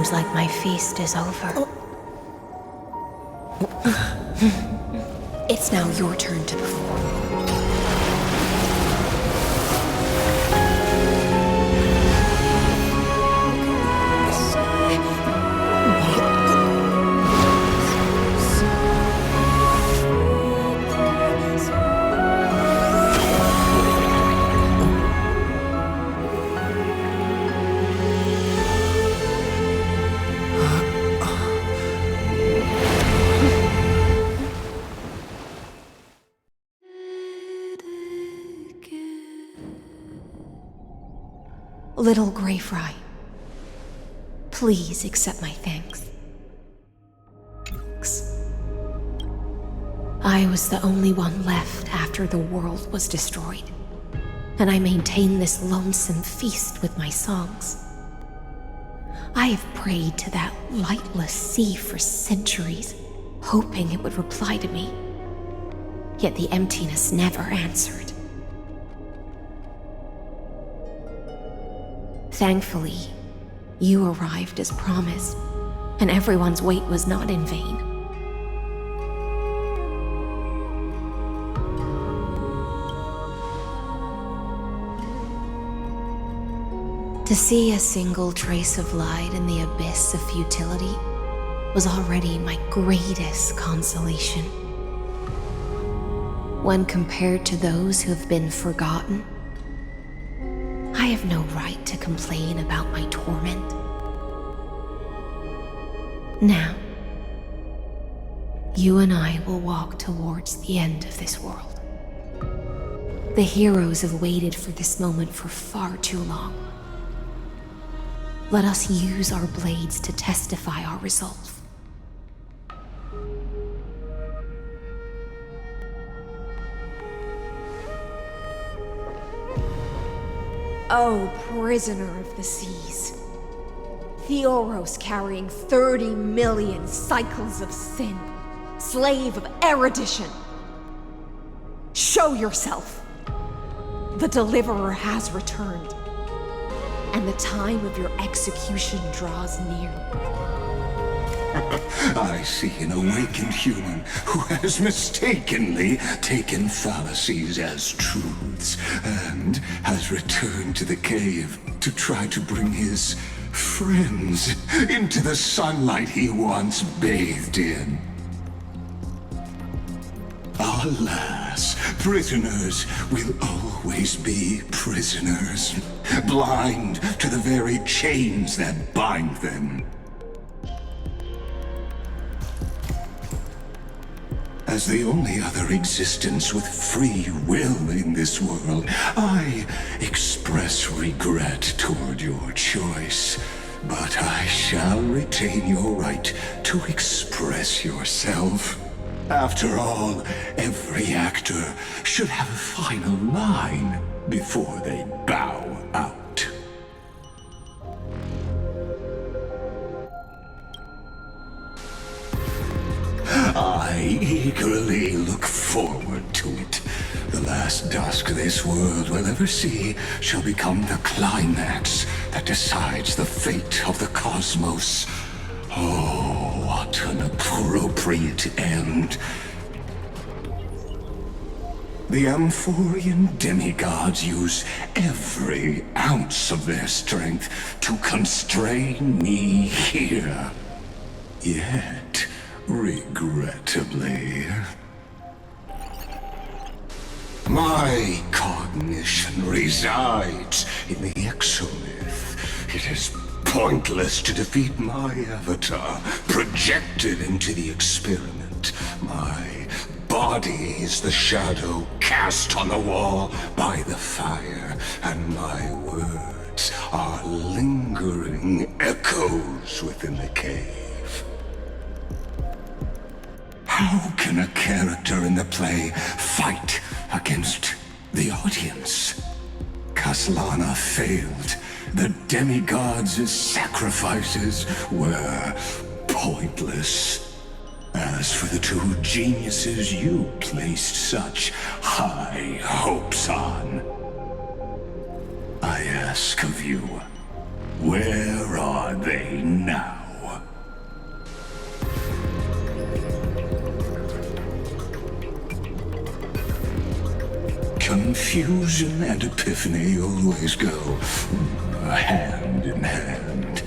Seems like my feast is over. It's now your turn to perform. Little Grey Fry, please accept my thanks. I was the only one left after the world was destroyed, and I maintained this lonesome feast with my songs. I have prayed to that lightless sea for centuries, hoping it would reply to me, yet the emptiness never answered. Thankfully, you arrived as promised, and everyone's wait was not in vain. To see a single trace of light in the abyss of futility was already my greatest consolation. When compared to those who have been forgotten, I have no right to complain about my torment. Now, you and I will walk towards the end of this world. The heroes have waited for this moment for far too long. Let us use our blades to testify our resolve. Oh, prisoner of the seas. Theoros carrying 30 million cycles of sin. Slave of erudition. Show yourself. The Deliverer has returned, and the time of your execution draws near. I see an awakened human who has mistakenly taken fallacies as truths and has returned to the cave to try to bring his friends into the sunlight he once bathed in. Alas, prisoners will always be prisoners, blind to the very chains that bind them. As the only other existence with free will in this world, I express regret toward your choice. But I shall retain your right to express yourself. After all, every actor should have a final line before they bow out. I eagerly look forward to it. The last dusk this world will ever see shall become the climax that decides the fate of the cosmos. Oh, what an appropriate end. The Amphorian demigods use every ounce of their strength to constrain me here. Yet, regrettably, my cognition resides in the exomyth. It is pointless to defeat my avatar, projected into the experiment. My body is the shadow cast on the wall by the fire, and my words are lingering echoes within the cave. How can a character in the play fight against the audience? Kaslana failed. The demigods' sacrifices were pointless. As for the two geniuses you placed such high hopes on, I ask of you, Where are they now? Confusion and epiphany always go hand in hand.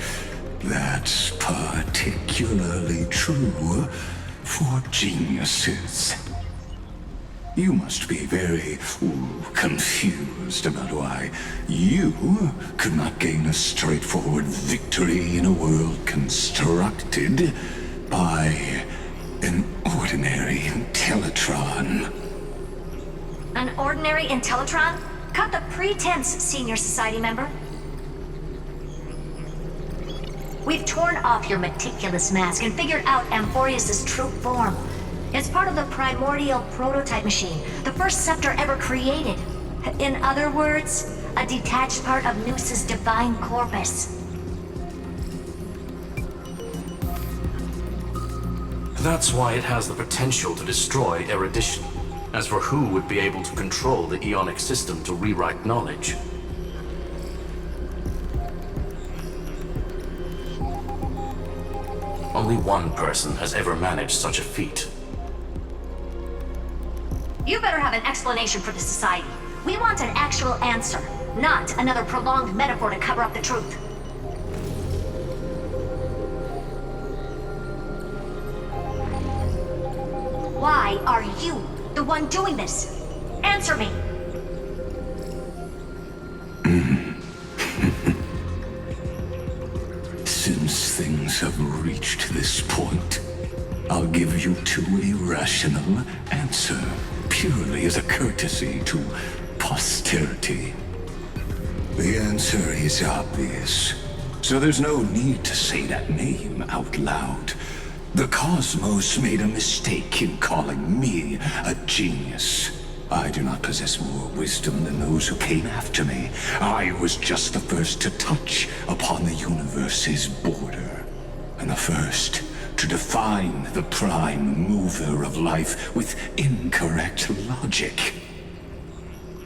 That's particularly true for geniuses. You must be very confused about why you could not gain a straightforward victory in a world constructed by an ordinary Teletron. An ordinary Intellitron? Cut the pretense, Senior Society member. We've torn off your meticulous mask and figured out Amphorius' true form. It's part of the primordial prototype machine, the first scepter ever created. In other words, a detached part of Noos's divine corpus. That's why it has the potential to destroy erudition. As for who would be able to control the Ionic system to rewrite knowledge, only one person has ever managed such a feat. You better have an explanation for the society. We want an actual answer, not another prolonged metaphor to cover up the truth. Why are you the one doing this? Answer me. Since things have reached this point, I'll give you two irrational answer, purely as a courtesy to posterity. The answer is obvious, so there's no need to say that name out loud. The cosmos made a mistake in calling me a genius. I do not possess more wisdom than those who came after me. I was just the first to touch upon the universe's border, and the first to define the prime mover of life with incorrect logic.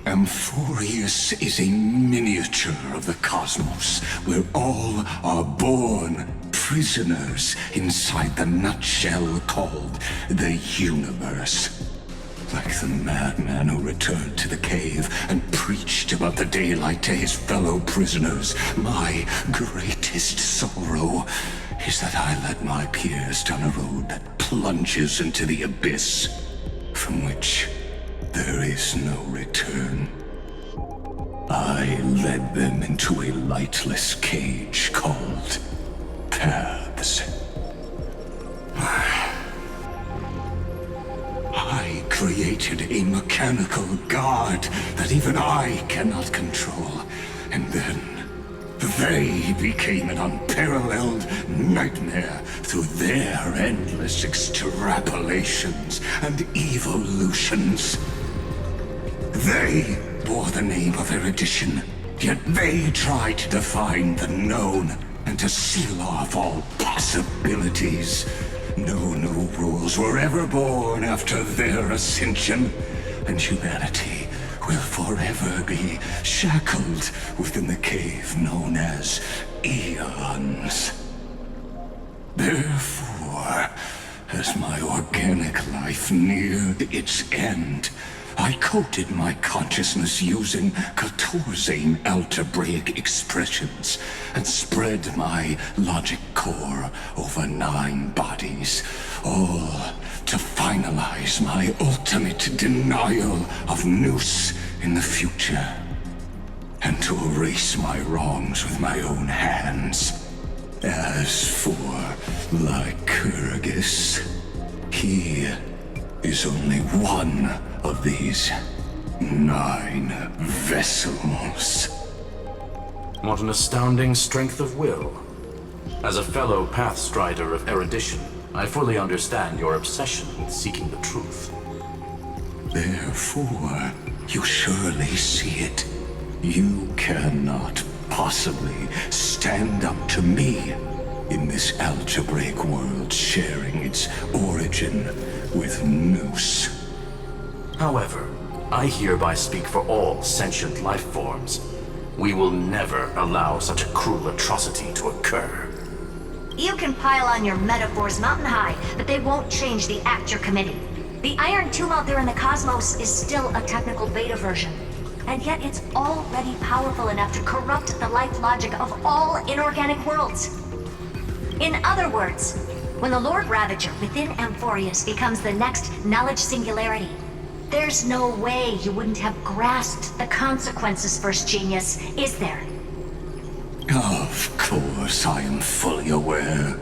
Amphorius is a miniature of the cosmos, where all are born prisoners inside the nutshell called the universe. Like the madman who returned to the cave and preached about the daylight to his fellow prisoners, my greatest sorrow is that I led my peers down a road that plunges into the abyss, from which there is no return. I led them into a lightless cage called paths. I created a mechanical guard that even I cannot control, and then they became an unparalleled nightmare through their endless extrapolations and evolutions. They bore the name of erudition, yet they tried to define the known and to seal off all possibilities. No new rules were ever born after their ascension, and humanity will forever be shackled within the cave known as eons. Therefore, as my organic life neared its end, I coded my consciousness using 14 algebraic expressions and spread my logic core over 9 bodies, all to finalize my ultimate denial of Noos in the future, and to erase my wrongs with my own hands. As for Lygus, he is only one of these 9 vessels. What an astounding strength of will. As a fellow pathstrider of erudition, I fully understand your obsession with seeking the truth. Therefore, you surely see it. You cannot possibly stand up to me in this algebraic world sharing its origin with Noos. However, I hereby speak for all sentient life forms. We will never allow such a cruel atrocity to occur. You can pile on your metaphors mountain high, but they won't change the act you're committing. The Iron Tomb out there in the cosmos is still a technical beta version, and yet it's already powerful enough to corrupt the life logic of all inorganic worlds. In other words, when the Lord Ravager within Amphorius becomes the next knowledge singularity, there's no way you wouldn't have grasped the consequences, First Genius, is there? Of course, I am fully aware.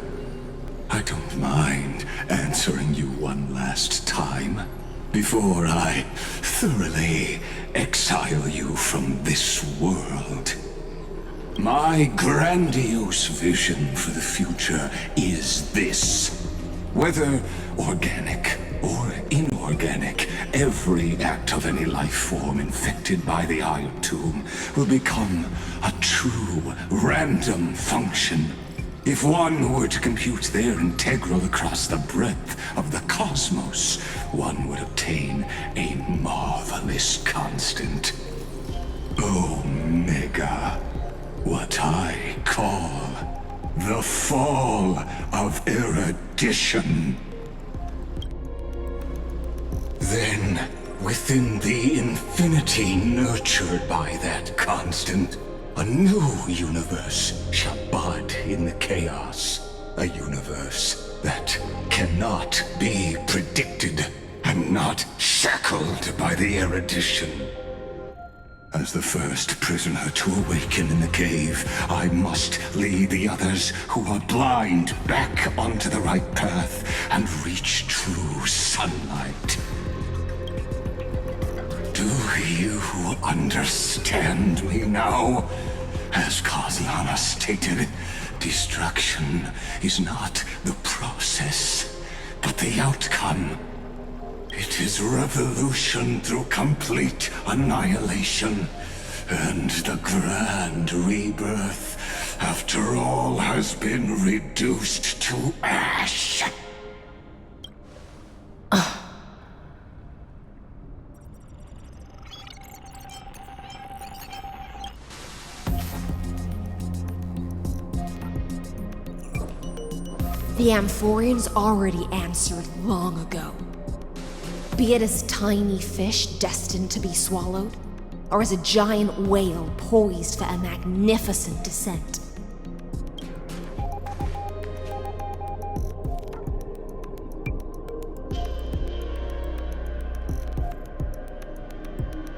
I don't mind answering you one last time before I thoroughly exile you from this world. My grandiose vision for the future is this. Whether organic or inorganic, every act of any life form infected by the Iron Tomb will become a true random function. If one were to compute their integral across the breadth of the cosmos, one would obtain a marvelous constant. Omega. What I call the fall of erudition. Then, within the infinity nurtured by that constant, a new universe shall bud in the chaos. A universe that cannot be predicted and not shackled by the erudition. As the first prisoner to awaken in the cave, I must lead the others who are blind back onto the right path and reach true sunlight. Do you understand me now? As Kaziana stated, destruction is not the process, but the outcome. It is revolution through complete annihilation, and the grand rebirth, after all has been reduced to ash. The Amphorians already answered long ago. Be it as a tiny fish destined to be swallowed, or as a giant whale poised for a magnificent descent.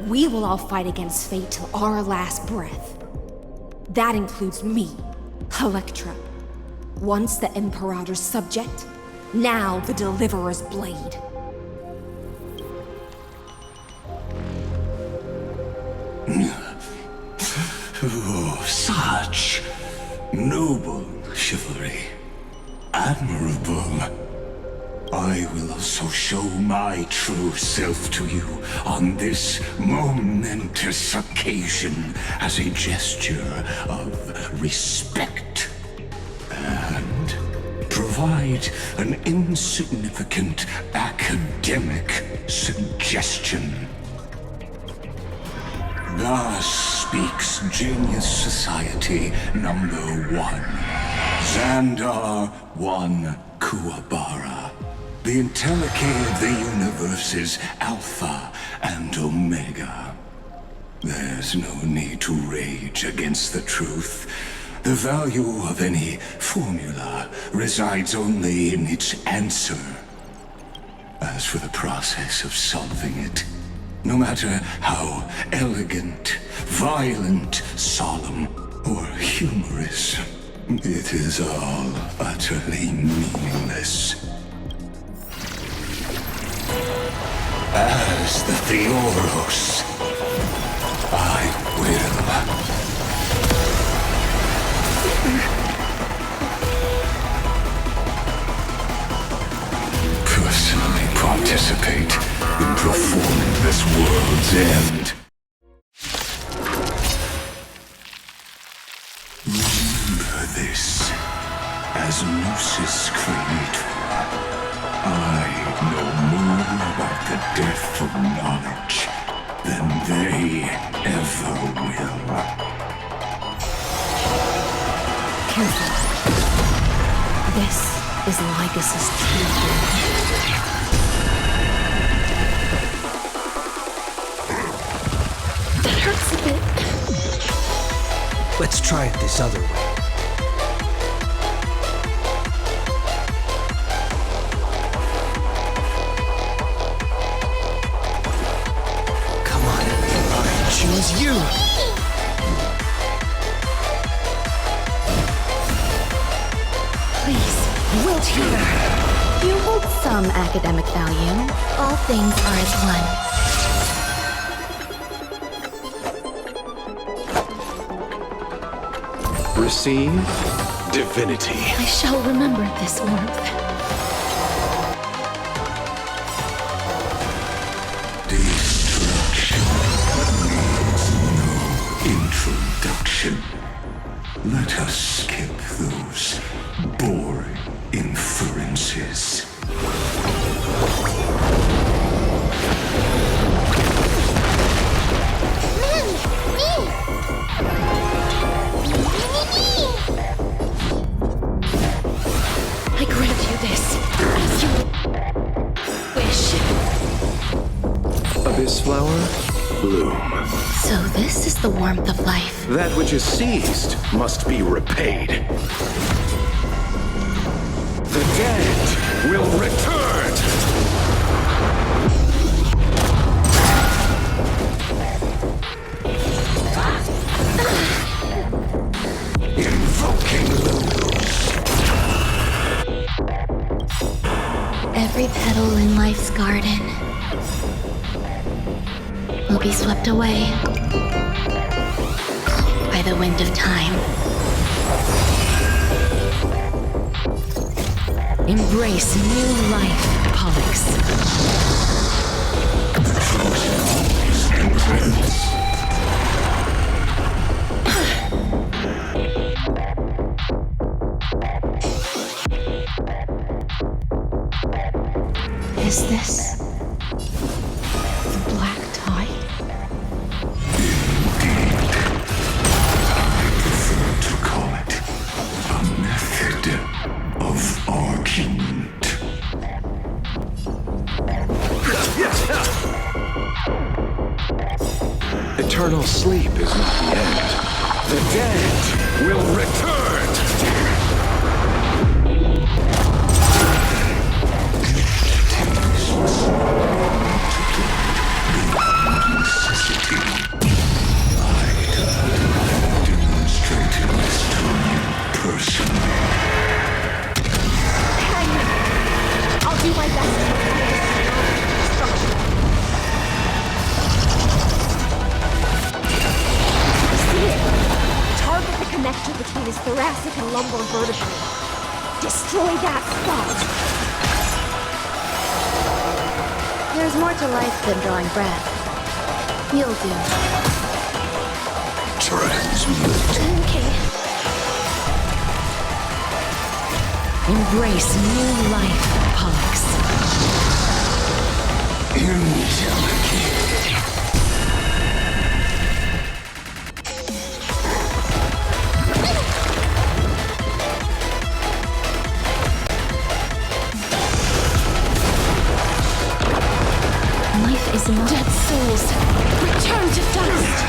We will all fight against fate till our last breath. That includes me, Electra. Once the Imperator's subject, now the Deliverer's blade. Oh, such noble chivalry. Admirable. I will also show my true self to you on this momentous occasion as a gesture of respect. And provide an insignificant academic suggestion. Thus speaks Genius Society number 1. Xandar 1 Kuwabara. The Entelechy of the universe's Alpha and Omega. There's no need to rage against the truth. The value of any formula resides only in its answer. As for the process of solving it, no matter how elegant, violent, solemn, or humorous, it is all utterly meaningless. As the Theoros, I will personally participate in performing this world's end. Remember this, as Gnosis creator, I know more about the death of knowledge than they ever will. is Lygus's true form. That hurts a bit. Let's try it this other way. Come on, I choose you! Please, wilt here. You hold some academic value. All things are as one. Receive divinity. I shall remember this warmth. Destruction needs no introduction. Let us skip those boring inferences. I grant you this, as you wish. Abyss flower, bloom. So this is the warmth of life. That which is seized must be repaid. The dead will return! Invoking Lygus. Every petal in life's garden will be swept away by the wind of time. Embrace new life, Pollux. Is this The black tide? Prefer to call it a method of argument. Eternal sleep is not the end. The dead will return! Demonstrated this to you personally. I'll do my best to prevent destruction. See it? Target the connector between his thoracic and lumbar vertebrae. Destroy that spot. There's more to life than drawing breath. You'll do. Transmute. Okay. Embrace new life, Pollux. Indelicate. Life is not dead souls. Return to dust.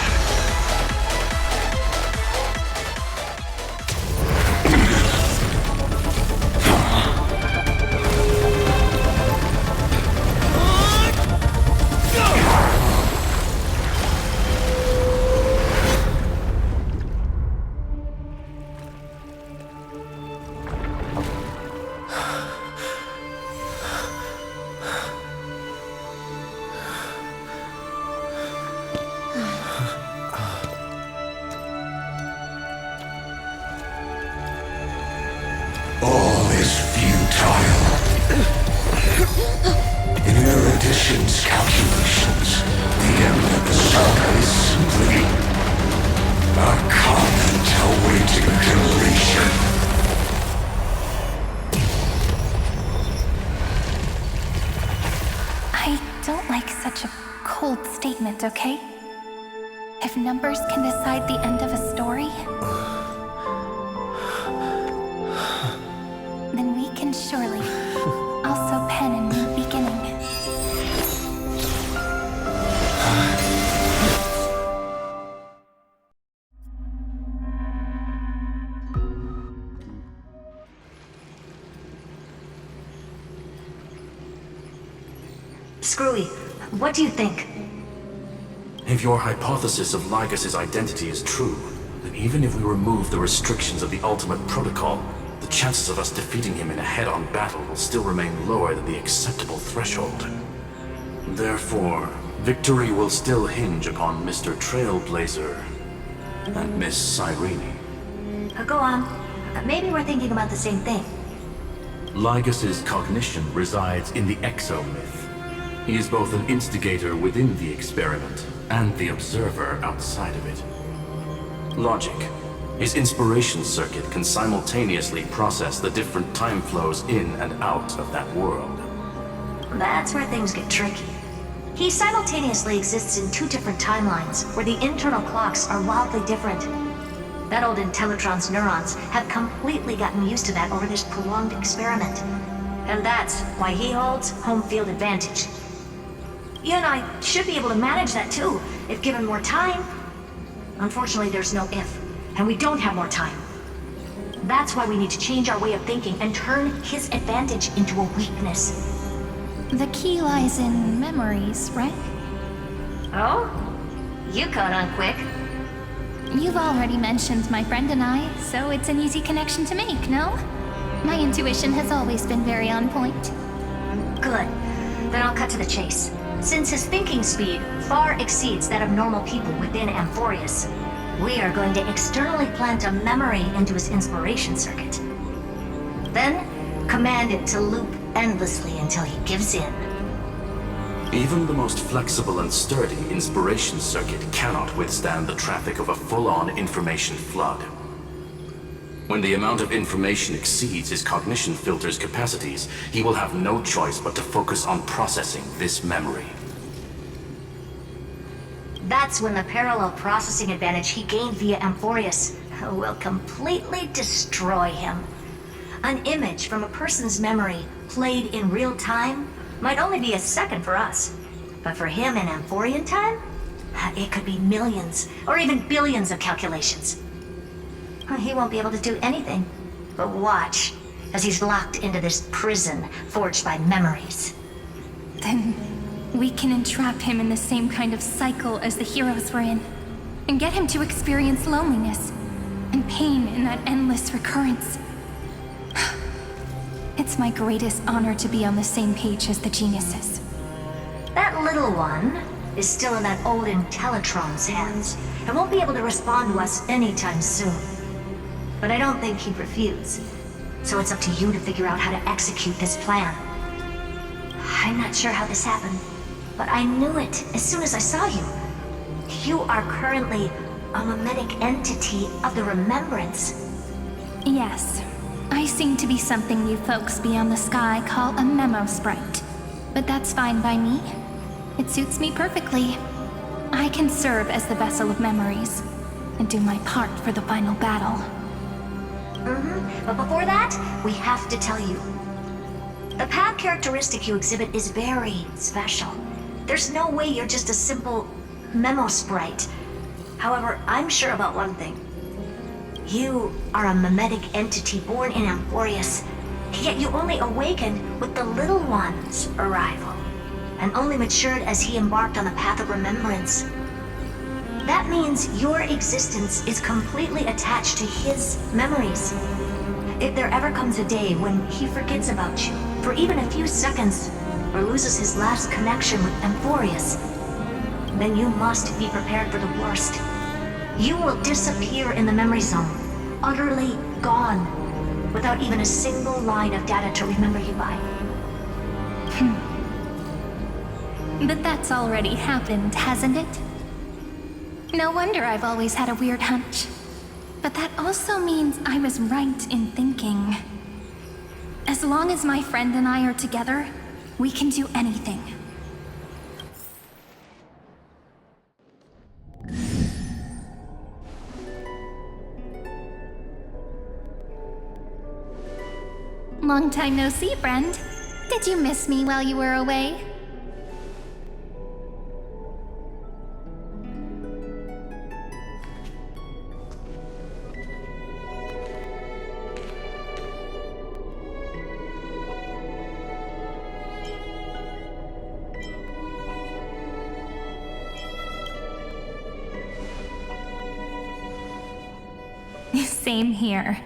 All is futile. In erudition's calculations, the end of the saga is simply a comment awaiting completion. I don't like such a cold statement, okay? If numbers can decide the end of a story, then we can surely Screwy, what do you think? If your hypothesis of Lygus' identity is true, then even if we remove the restrictions of the Ultimate Protocol, the chances of us defeating him in a head-on battle will still remain lower than the acceptable threshold. Therefore, victory will still hinge upon Mr. Trailblazer and Miss Cyrene. Go on. Maybe we're thinking about the same thing. Lygus' cognition resides in the exomyth. He is both an instigator within the experiment and the observer outside of it. Logic. His inspiration circuit can simultaneously process the different time flows in and out of that world. That's where things get tricky. He simultaneously exists in two different timelines, where the internal clocks are wildly different. That old Intellitron's neurons have completely gotten used to that over this prolonged experiment. And that's why he holds home field advantage. You and I should be able to manage that too, if given more time. Unfortunately, there's no if, and we don't have more time. That's why we need to change our way of thinking and turn his advantage into a weakness. The key lies in memories, right? Oh? You caught on quick. You've already mentioned my friend and I, so it's an easy connection to make, no? My intuition has always been very on point. Good. Then I'll cut to the chase. Since his thinking speed far exceeds that of normal people within Amphorius, we are going to externally plant a memory into his inspiration circuit. Then, command it to loop endlessly until he gives in. Even the most flexible and sturdy inspiration circuit cannot withstand the traffic of a full-on information flood. When the amount of information exceeds his cognition filter's capacities, he will have no choice but to focus on processing this memory. That's when the parallel processing advantage he gained via Amphorius will completely destroy him. An image from a person's memory played in real time might only be a second for us. But for him in Amphorian time, it could be millions or even billions of calculations. He won't be able to do anything but watch as he's locked into this prison forged by memories. Then we can entrap him in the same kind of cycle as the heroes were in, and get him to experience loneliness and pain in that endless recurrence. It's my greatest honor to be on the same page as the geniuses. That little one is still in that old Intellitron's hands and won't be able to respond to us anytime soon. But I don't think he'd refuse, so it's up to you to figure out how to execute this plan. I'm not sure how this happened, but I knew it as soon as I saw you. You are currently a mimetic entity of the Remembrance. Yes, I seem to be something you folks beyond the sky call a memo sprite. But that's fine by me. It suits me perfectly. I can serve as the vessel of memories, and do my part for the final battle. But before that, we have to tell you. The path characteristic you exhibit is very special. There's no way you're just a simple memo sprite. However, I'm sure about one thing. You are a mimetic entity born in Amphorius, yet you only awakened with the Little One's arrival, and only matured as he embarked on the path of remembrance. That means your existence is completely attached to his memories. If there ever comes a day when he forgets about you for even a few seconds, or loses his last connection with Amphorius, then you must be prepared for the worst. You will disappear in the memory zone, utterly gone, without even a single line of data to remember you by. But that's already happened, hasn't it? No wonder I've always had a weird hunch. But that also means I was right in thinking. As long as my friend and I are together, we can do anything. Long time no see, friend. Did you miss me while you were away? Same here.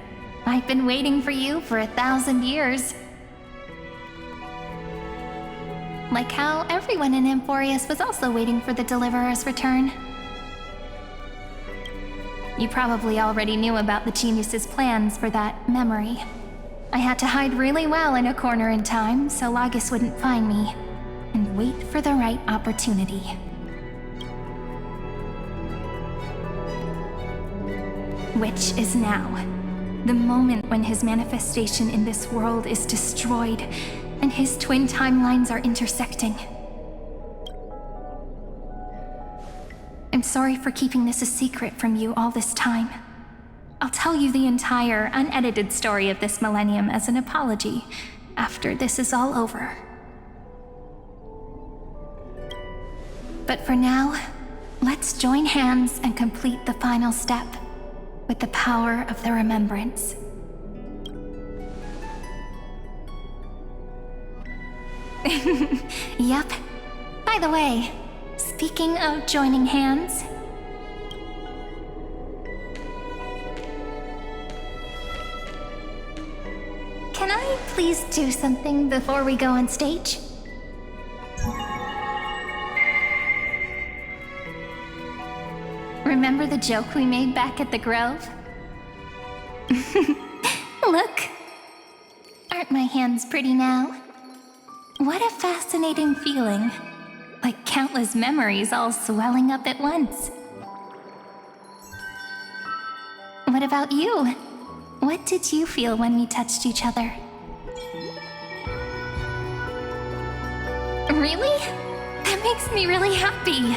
I've been waiting for you for 1,000 years. Like how everyone in Amphorius was also waiting for the Deliverer's return. You probably already knew about the genius's plans for that memory. I had to hide really well in a corner in time so Lygus wouldn't find me, and wait for the right opportunity. Which is now. The moment when his manifestation in this world is destroyed, and his twin timelines are intersecting. I'm sorry for keeping this a secret from you all this time. I'll tell you the entire, unedited story of this millennium as an apology after this is all over. But for now, let's join hands and complete the final step with the power of the remembrance. Yep. By the way, speaking of joining hands, can I please do something before we go on stage? Remember the joke we made back at the Grove? Look. Aren't my hands pretty now? What a fascinating feeling. Like countless memories all swelling up at once. What about you? What did you feel when we touched each other? Really? That makes me really happy.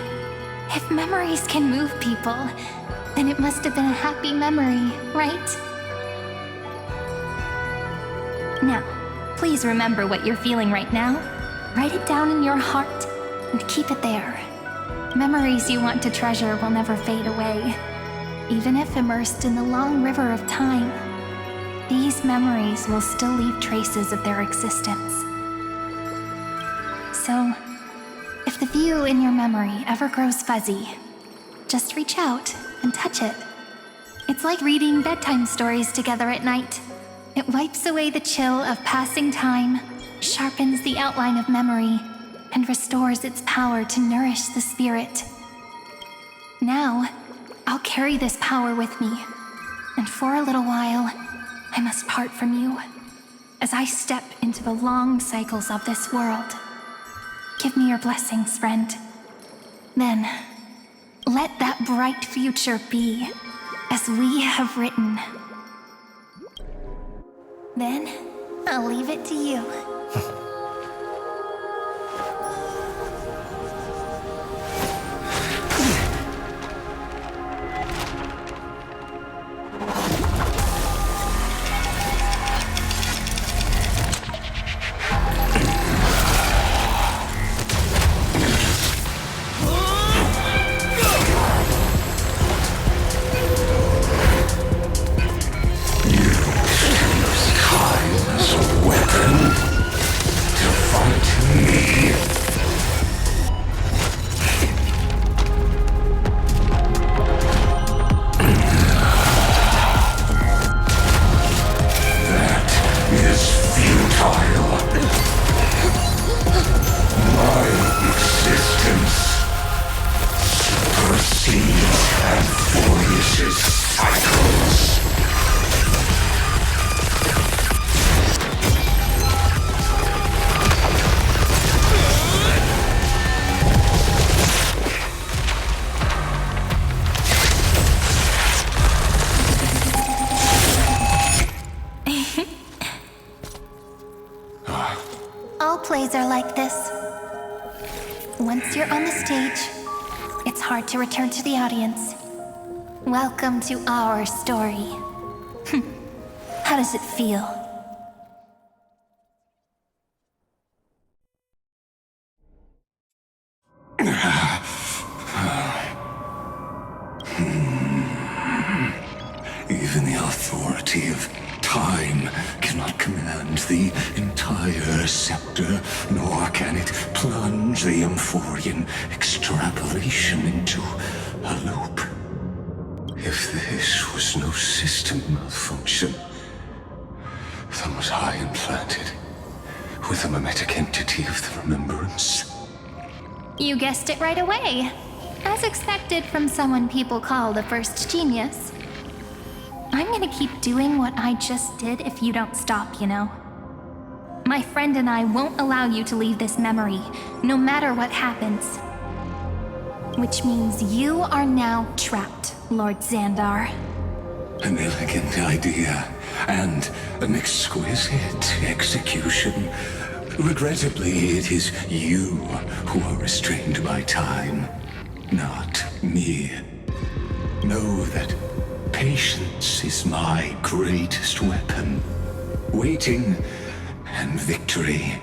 If memories can move people, then it must have been a happy memory, right? Now, please remember what you're feeling right now. Write it down in your heart and keep it there. Memories you want to treasure will never fade away. Even if immersed in the long river of time, these memories will still leave traces of their existence. So, if the view in your memory ever grows fuzzy, just reach out and touch it. It's like reading bedtime stories together at night. It wipes away the chill of passing time, sharpens the outline of memory, and restores its power to nourish the spirit. Now, I'll carry this power with me, and for a little while, I must part from you, as I step into the long cycles of this world. Give me your blessings, friend. Then, let that bright future be, as we have written. Then, I'll leave it to you. All plays are like this. Once you're on the stage, it's hard to return to the audience. Welcome to our story. How does it feel? Even the authority of time cannot command the entire scepter, nor can it plunge the Amphorian extrapolation into a loop. If this was no system malfunction, then was I implanted with a mimetic entity of the remembrance? You guessed it right away. As expected from someone people call the first genius. I'm gonna keep doing what I just did if you don't stop, you know? My friend and I won't allow you to leave this memory, no matter what happens. Which means you are now trapped, Lord Xandar. An elegant idea, and an exquisite execution. Regrettably, it is you who are restrained by time, not me. Know that patience is my greatest weapon. Waiting and victory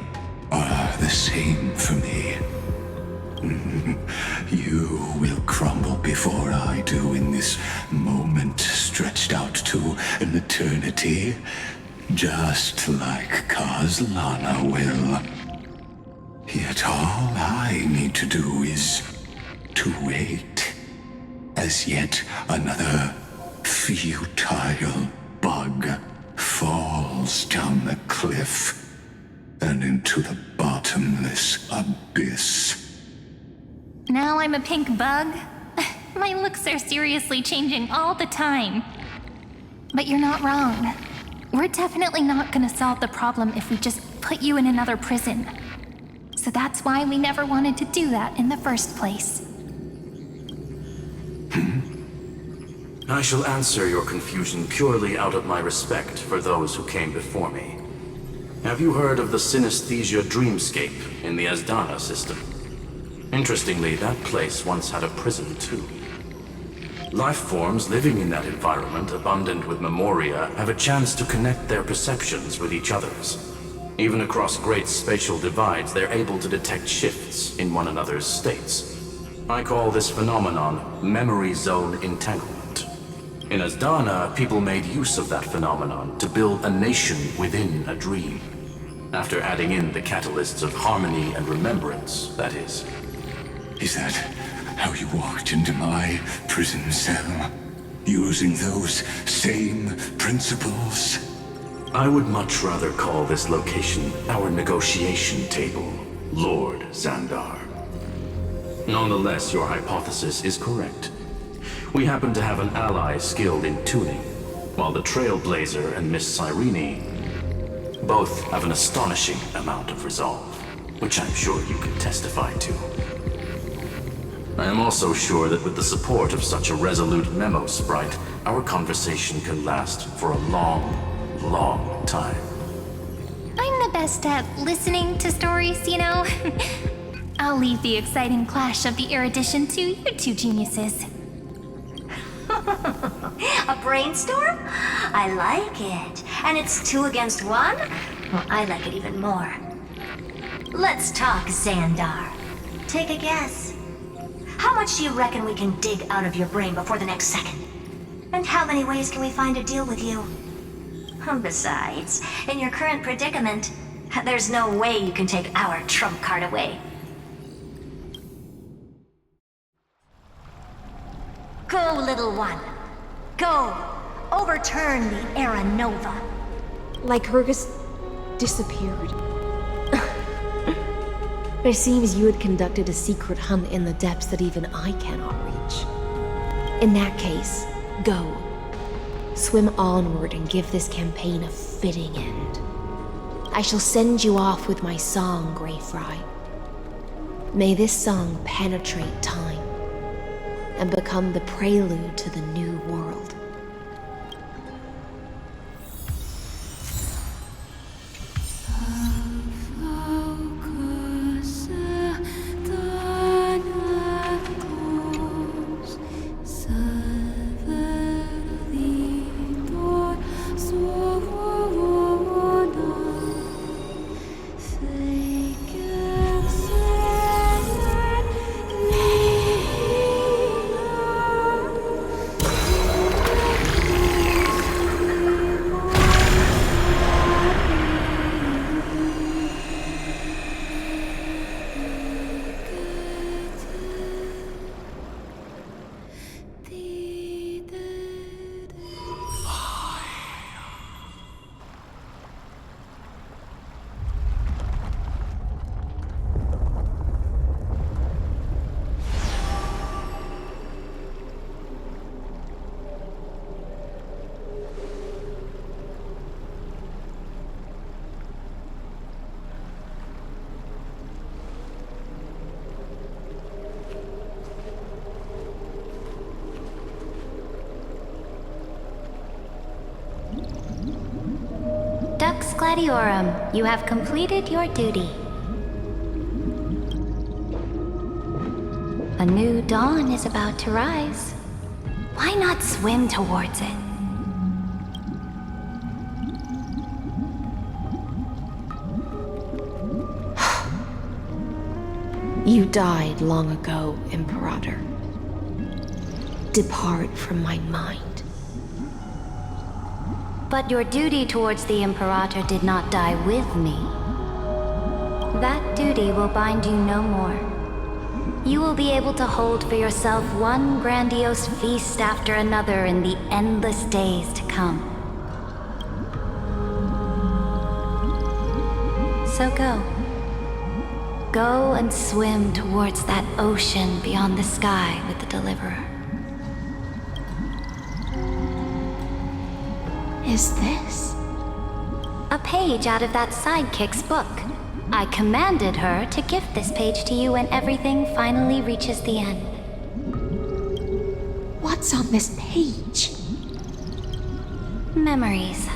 are the same for me. You will crumble before I do in this moment stretched out to an eternity, just like Kazlana will. Yet all I need to do is to wait, as yet another futile bug falls down the cliff and into the bottomless abyss. Now I'm a pink bug? My looks are seriously changing all the time. But you're not wrong. We're definitely not gonna solve the problem if we just put you in another prison. So that's why we never wanted to do that in the first place. I shall answer your confusion purely out of my respect for those who came before me. Have you heard of the synesthesia dreamscape in the Asdana system? Interestingly, that place once had a prison too. Life forms living in that environment, abundant with memoria, have a chance to connect their perceptions with each other's. Even across great spatial divides, they're able to detect shifts in one another's states. I call this phenomenon memory zone entanglement. In Asdana, people made use of that phenomenon to build a nation within a dream. After adding in the catalysts of harmony and remembrance, that is. Is that how you walked into my prison cell? Using those same principles? I would much rather call this location our negotiation table, Lord Xandar. Nonetheless, your hypothesis is correct. We happen to have an ally skilled in tuning, while the Trailblazer and Miss Cyrene both have an astonishing amount of resolve, which I'm sure you can testify to. I am also sure that with the support of such a resolute memo sprite, our conversation can last for a long, long time. I'm the best at listening to stories, you know? I'll leave the exciting clash of the erudition to you two geniuses. A brainstorm? I like it. And it's 2 against 1? Well, I like it even more. Let's talk, Xandar. Take a guess. How much do you reckon we can dig out of your brain before the next second? And how many ways can we find to deal with you? Besides, in your current predicament, there's no way you can take our trump card away. Go, little one. Go. Overturn the Era Nova. Lygus disappeared. But it seems you had conducted a secret hunt in the depths that even I cannot reach. In that case, go. Swim onward and give this campaign a fitting end. I shall send you off with my song, Greyfry. May this song penetrate time and become the prelude to the new world. Gladiorum, you have completed your duty. A new dawn is about to rise. Why not swim towards it? You died long ago, Imperator. Depart from my mind. But your duty towards the Imperator did not die with me. That duty will bind you no more. You will be able to hold for yourself one grandiose feast after another in the endless days to come. So go. Go and swim towards that ocean beyond the sky with the Deliverer. Is this? A page out of that sidekick's book. I commanded her to gift this page to you when everything finally reaches the end. What's on this page? Memories.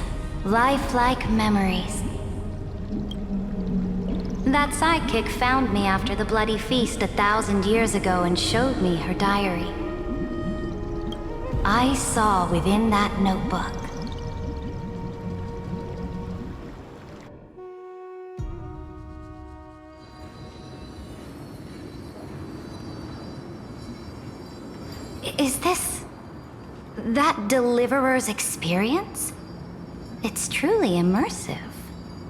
Lifelike memories. That sidekick found me after the bloody feast 1,000 years ago and showed me her diary. I saw within that notebook Is this that Deliverer's experience? It's truly immersive.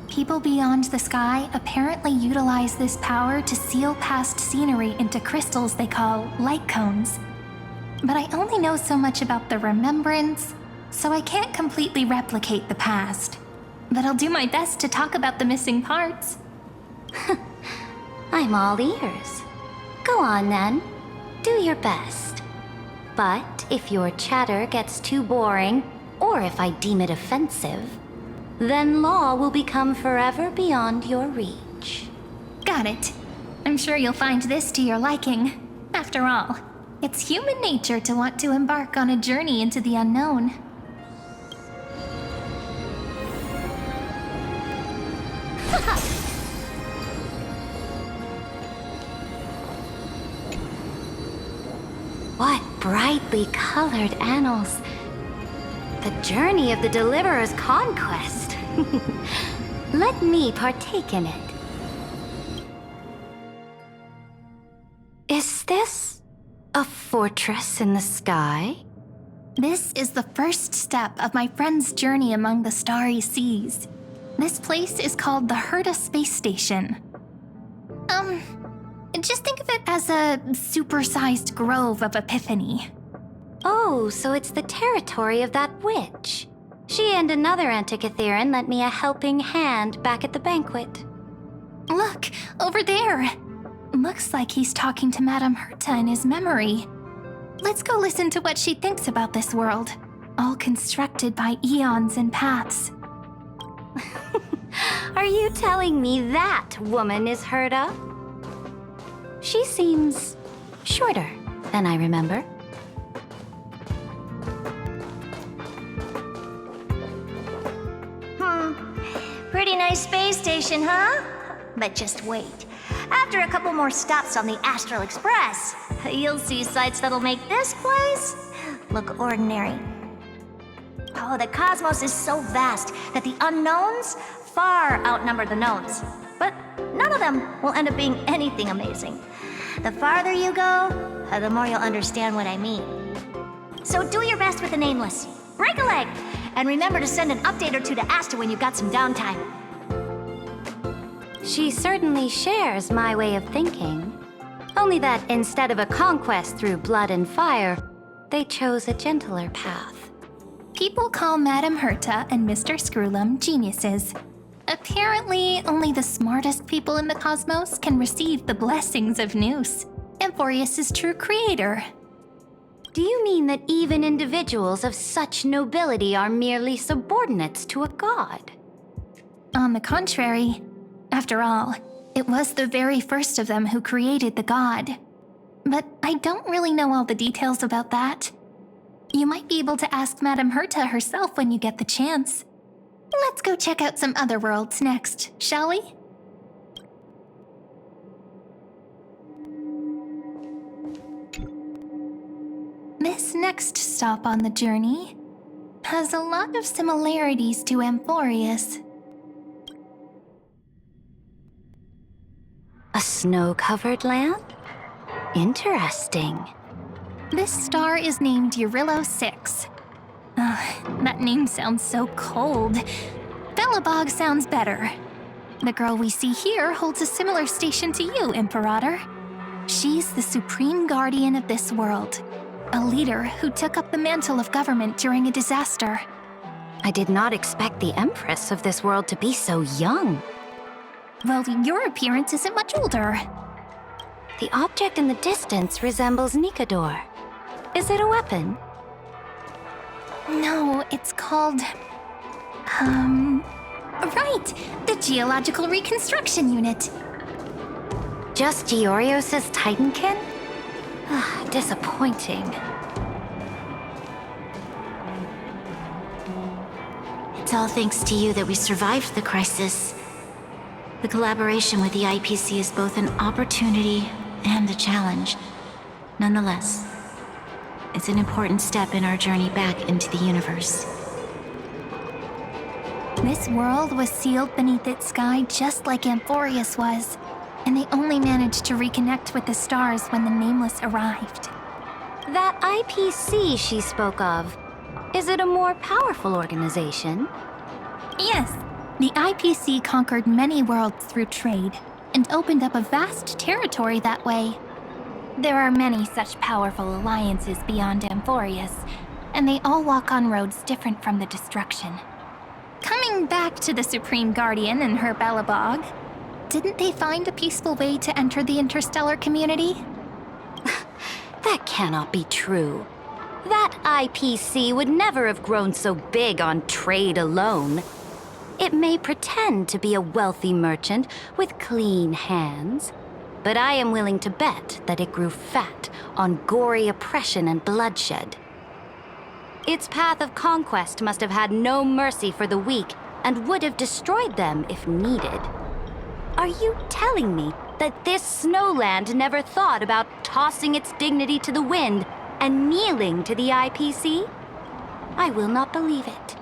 People beyond the sky apparently utilize this power to seal past scenery into crystals they call light cones. But I only know so much about the remembrance, so I can't completely replicate the past. But I'll do my best to talk about the missing parts. I'm all ears. Go on then. Do your best. But if your chatter gets too boring, or if I deem it offensive, then law will become forever beyond your reach. Got it. I'm sure you'll find this to your liking. After all, it's human nature to want to embark on a journey into the unknown. What brightly colored annals. The journey of the Deliverer's conquest. Let me partake in it. Is this a fortress in the sky? This is the first step of my friend's journey among the starry seas. This place is called the Herta Space Station. Just think of it as a supersized grove of Epiphany. Oh, so it's the territory of that witch. She and another Antikytherian lent me a helping hand back at the banquet. Look, over there. Looks like he's talking to Madame Herta in his memory. Let's go listen to what she thinks about this world, all constructed by eons and paths. Are you telling me that woman is Herta? She seems shorter than I remember. Pretty nice space station, huh? But just wait. After a couple more stops on the Astral Express, you'll see sights that'll make this place look ordinary. Oh, the cosmos is so vast that the unknowns far outnumber the knowns. But none of them will end up being anything amazing. The farther you go, the more you'll understand what I mean. So do your best with the nameless. Break a leg! And remember to send an update or two to Asta when you've got some downtime. She certainly shares my way of thinking. Only that instead of a conquest through blood and fire, they chose a gentler path. People call Madame Herta and Mr. Screwlum geniuses. Apparently, only the smartest people in the cosmos can receive the blessings of Nous, Amphorius' true creator. Do you mean that even individuals of such nobility are merely subordinates to a god? On the contrary, after all, it was the very first of them who created the god. But I don't really know all the details about that. You might be able to ask Madame Herta herself when you get the chance. Let's go check out some other worlds next, shall we? This next stop on the journey has a lot of similarities to Amphorius. A snow-covered land? Interesting. This star is named Eurillo 6. That name sounds so cold. Belobog sounds better. The girl we see here holds a similar station to you, Imperator. She's the supreme guardian of this world, a leader who took up the mantle of government during a disaster. I did not expect the Empress of this world to be so young. Well, your appearance isn't much older. The object in the distance resembles Nikador. Is it a weapon? No, it's called... Right! The Geological Reconstruction Unit. Just Giorios' Titankin? Disappointing. It's all thanks to you that we survived the crisis. The collaboration with the IPC is both an opportunity and a challenge. Nonetheless, it's an important step in our journey back into the universe. This world was sealed beneath its sky just like Amphorius was, and they only managed to reconnect with the stars when the Nameless arrived. That IPC she spoke of, is it a more powerful organization? Yes, the IPC conquered many worlds through trade, and opened up a vast territory that way. There are many such powerful alliances beyond Amphorius, and they all walk on roads different from the destruction. Coming back to the Supreme Guardian and her Belobog, didn't they find a peaceful way to enter the interstellar community? That cannot be true. That IPC would never have grown so big on trade alone. It may pretend to be a wealthy merchant with clean hands, but I am willing to bet that it grew fat on gory oppression and bloodshed. Its path of conquest must have had no mercy for the weak and would have destroyed them if needed. Are you telling me that this snowland never thought about tossing its dignity to the wind and kneeling to the IPC? I will not believe it.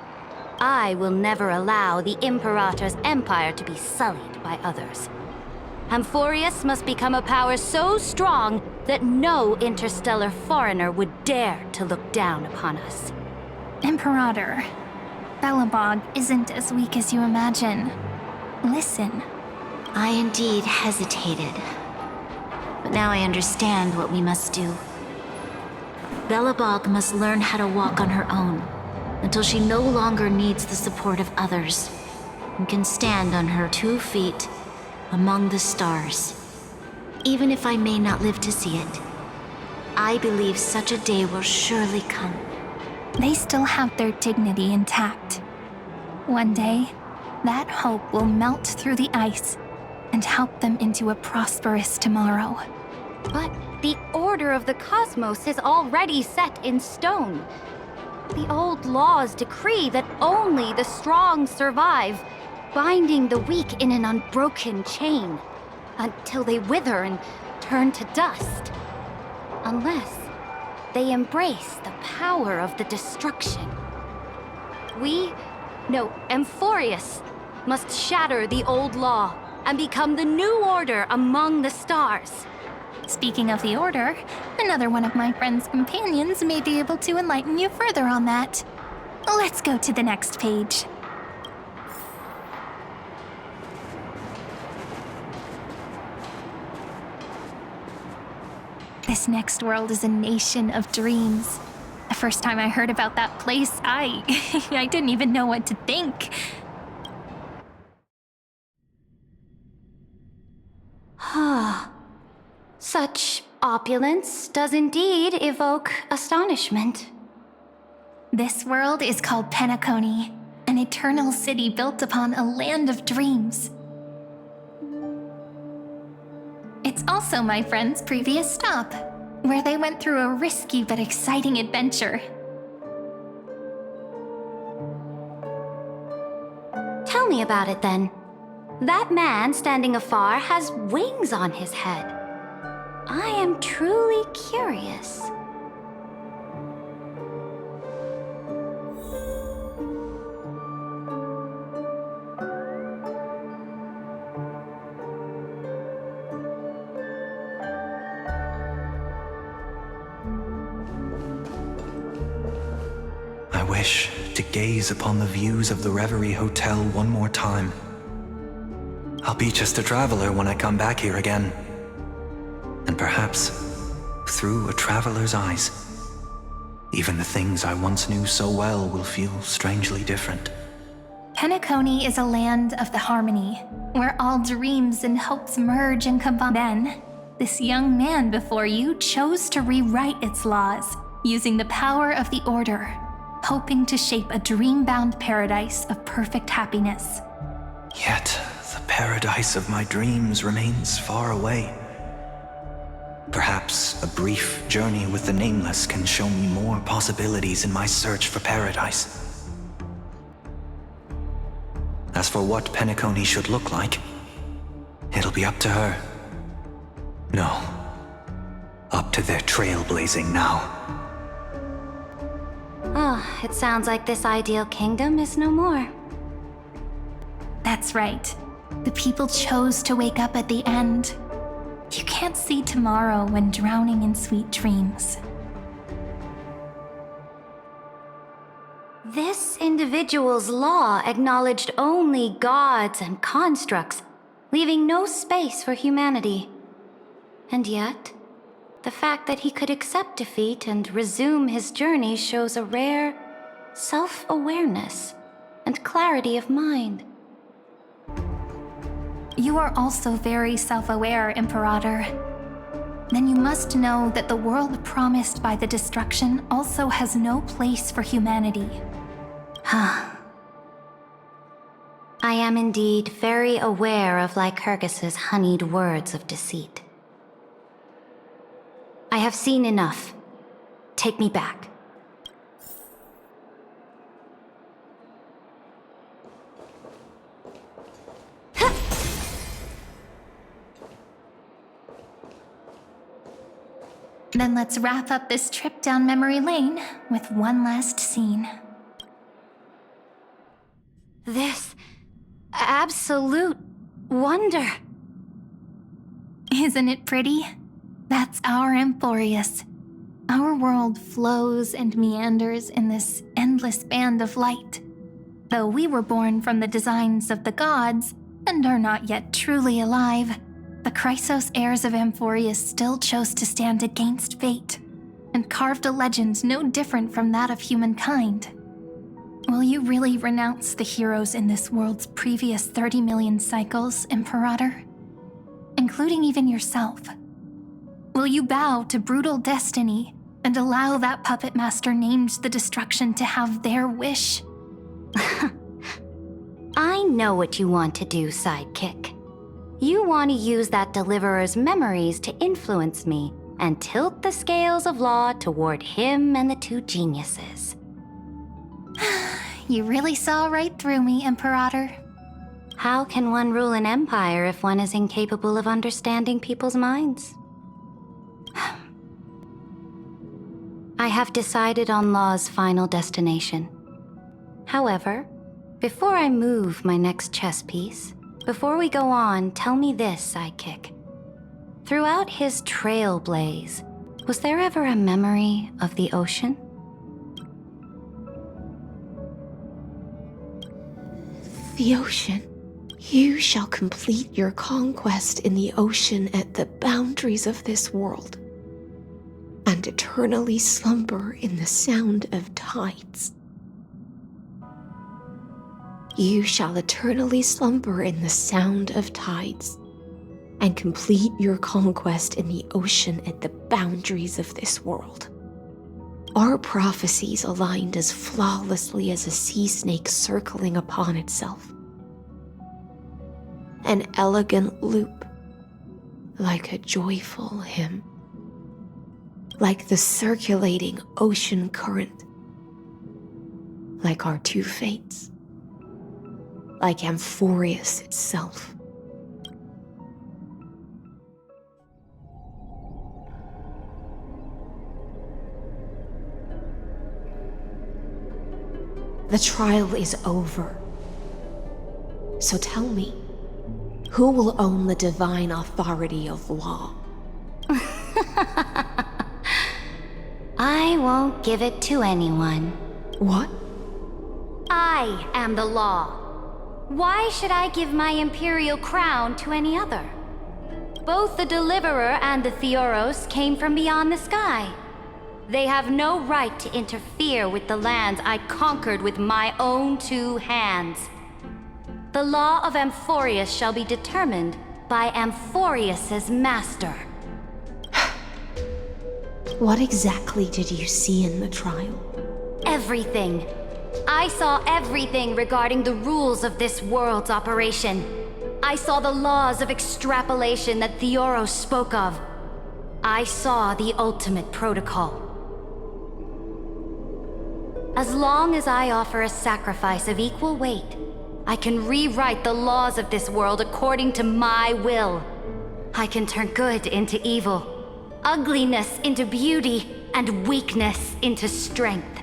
I will never allow the Imperator's empire to be sullied by others. Amphorius must become a power so strong that no interstellar foreigner would dare to look down upon us. Imperator, Belobog isn't as weak as you imagine. Listen. I indeed hesitated, but now I understand what we must do. Belobog must learn how to walk on her own until she no longer needs the support of others and can stand on her 2 feet among the stars. Even if I may not live to see it, I believe such a day will surely come. They still have their dignity intact. One day, that hope will melt through the ice and help them into a prosperous tomorrow. But the order of the cosmos is already set in stone. The old laws decree that only the strong survive, binding the weak in an unbroken chain until they wither and turn to dust. Unless they embrace the power of the destruction. Amphorius must shatter the old law and become the new order among the stars. Speaking of the Order, another one of my friend's companions may be able to enlighten you further on that. Let's go to the next page. This next world is a nation of dreams. The first time I heard about that place, I didn't even know what to think. Such opulence does indeed evoke astonishment. This world is called Penacony, an eternal city built upon a land of dreams. It's also my friend's previous stop, where they went through a risky but exciting adventure. me about it then. That man standing afar has wings on his head. I am truly curious. I wish to gaze upon the views of the Reverie Hotel one more time. I'll be just a traveler when I come back here again. And perhaps, through a traveler's eyes, even the things I once knew so well will feel strangely different. Penacony is a land of the harmony, where all dreams and hopes merge and combine. Then, this young man before you chose to rewrite its laws, using the power of the Order, hoping to shape a dream-bound paradise of perfect happiness. Yet, the paradise of my dreams remains far away. Perhaps a brief journey with the Nameless can show me more possibilities in my search for paradise. As for what Penacony should look like, it'll be up to her. No, up to their trailblazing now. Oh, it sounds like this ideal kingdom is no more. That's right. The people chose to wake up at the end. You can't see tomorrow when drowning in sweet dreams. This individual's law acknowledged only gods and constructs, leaving no space for humanity. And yet, the fact that he could accept defeat and resume his journey shows a rare self-awareness and clarity of mind. You are also very self-aware, Imperator. Then you must know that the world promised by the destruction also has no place for humanity. I am indeed very aware of Lycurgus's honeyed words of deceit. I have seen enough. Take me back. Then let's wrap up this trip down memory lane with one last scene. This absolute wonder. Isn't it pretty? That's our Emporius. Our world flows and meanders in this endless band of light. Though we were born from the designs of the gods and are not yet truly alive, the Chrysos heirs of Emporius still chose to stand against fate and carved a legend no different from that of humankind. Will you really renounce the heroes in this world's previous 30 million cycles, Imperator? Including even yourself. Will you bow to brutal destiny and allow that puppet master named the destruction to have their wish? I know what you want to do, sidekick. You want to use that deliverer's memories to influence me and tilt the scales of law toward him and the two geniuses. You really saw right through me, Imperator. How can one rule an empire if one is incapable of understanding people's minds? I have decided on Law's final destination. However, before I move my next chess piece, before we go on, tell me this, sidekick. Throughout his trailblaze, was there ever a memory of the ocean? The ocean. You shall complete your conquest in the ocean at the boundaries of this world, and eternally slumber in the sound of tides. You shall eternally slumber in the sound of tides, and complete your conquest in the ocean at the boundaries of this world. Our prophecies aligned as flawlessly as a sea snake circling upon itself. An elegant loop, like a joyful hymn, like the circulating ocean current, like our two fates. like Amphorius itself. The trial is over. So tell me, who will own the divine authority of law? I won't give it to anyone. What? I am the law. Why should I give my imperial crown to any other? Both the Deliverer and the Theoros came from beyond the sky. They have no right to interfere with the lands I conquered with my own 2 hands. The law of Amphorius shall be determined by Amphorius's master. What exactly did you see in the trial? Everything. I saw everything regarding the rules of this world's operation. I saw the laws of extrapolation that Theoros spoke of. I saw the ultimate protocol. As long as I offer a sacrifice of equal weight, I can rewrite the laws of this world according to my will. I can turn good into evil, ugliness into beauty, and weakness into strength.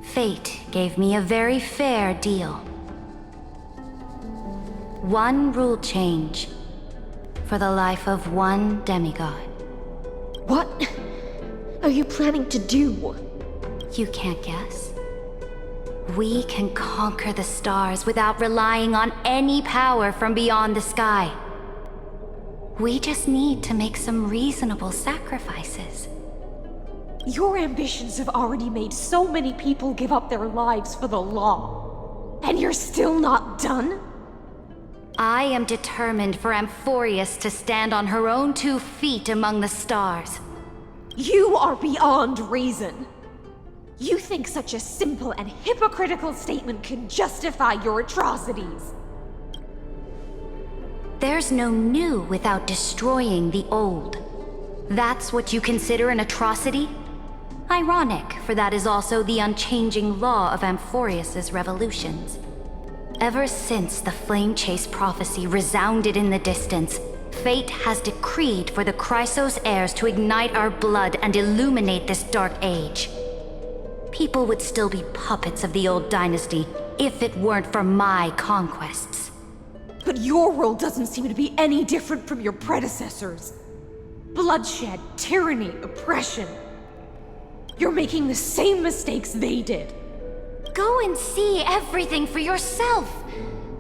Fate gave me a very fair deal. One rule change for the life of one demigod. What are you planning to do? You can't guess. We can conquer the stars without relying on any power from beyond the sky. We just need to make some reasonable sacrifices. Your ambitions have already made so many people give up their lives for the law. And you're still not done? I am determined for Amphorius to stand on her own 2 feet among the stars. You are beyond reason. You think such a simple and hypocritical statement can justify your atrocities. There's no new without destroying the old. That's what you consider an atrocity? Ironic, for that is also the unchanging law of Amphorius's revolutions. Ever since the Flame Chase prophecy resounded in the distance, fate has decreed for the Chrysos heirs to ignite our blood and illuminate this dark age. People would still be puppets of the old dynasty if it weren't for my conquests. But your world doesn't seem to be any different from your predecessors. Bloodshed, tyranny, oppression. You're making the same mistakes they did. Go and see everything for yourself.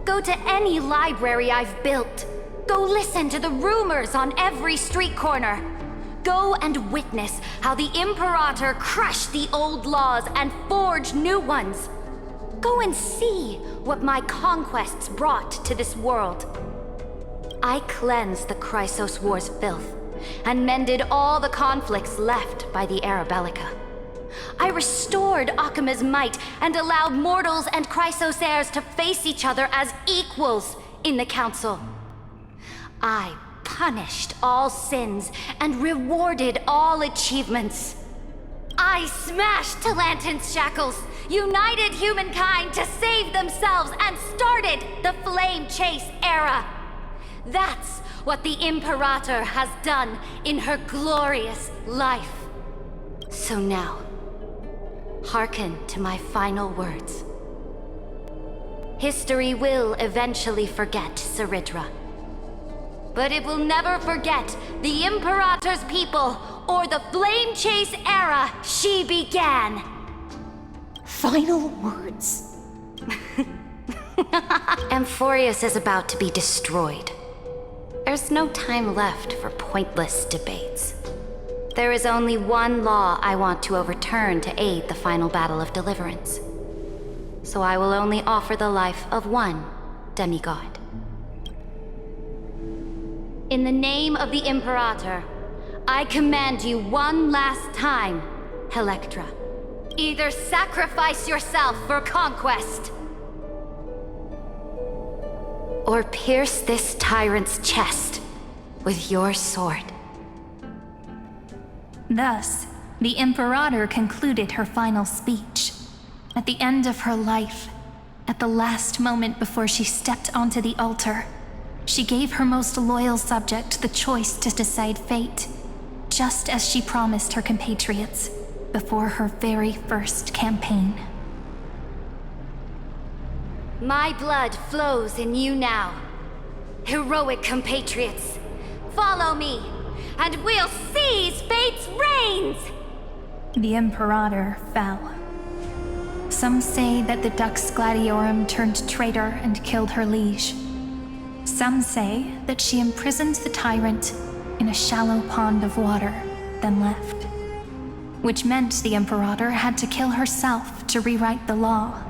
Go to any library I've built. Go listen to the rumors on every street corner. Go and witness how the Imperator crushed the old laws and forged new ones. Go and see what my conquests brought to this world. I cleansed the Chrysos War's filth and mended all the conflicts left by the Era Bellica. I restored Akima's might and allowed mortals and Chrysos heirs to face each other as equals in the Council. I punished all sins and rewarded all achievements. I smashed Talantin's shackles, united humankind to save themselves, and started the Flame Chase era. That's what the Imperator has done in her glorious life. So now, hearken to my final words. History will eventually forget Saridra. But it will never forget the Imperator's people or the Flame Chase era she began. Final words. Amphorius is about to be destroyed. There's no time left for pointless debates. There is only one law I want to overturn to aid the final battle of deliverance. So I will only offer the life of one demigod. In the name of the Imperator, I command you one last time, Electra. Either sacrifice yourself for conquest, or pierce this tyrant's chest with your sword. Thus, the Imperator concluded her final speech. At the end of her life, at the last moment before she stepped onto the altar, she gave her most loyal subject the choice to decide fate, just as she promised her compatriots before her very first campaign. My blood flows in you now. Heroic compatriots, follow me, and we'll seize fate's reins! The Imperator fell. Some say that the Dux Gladiorum turned traitor and killed her liege. Some say that she imprisoned the tyrant in a shallow pond of water, then left. Which meant the Imperator had to kill herself to rewrite the law.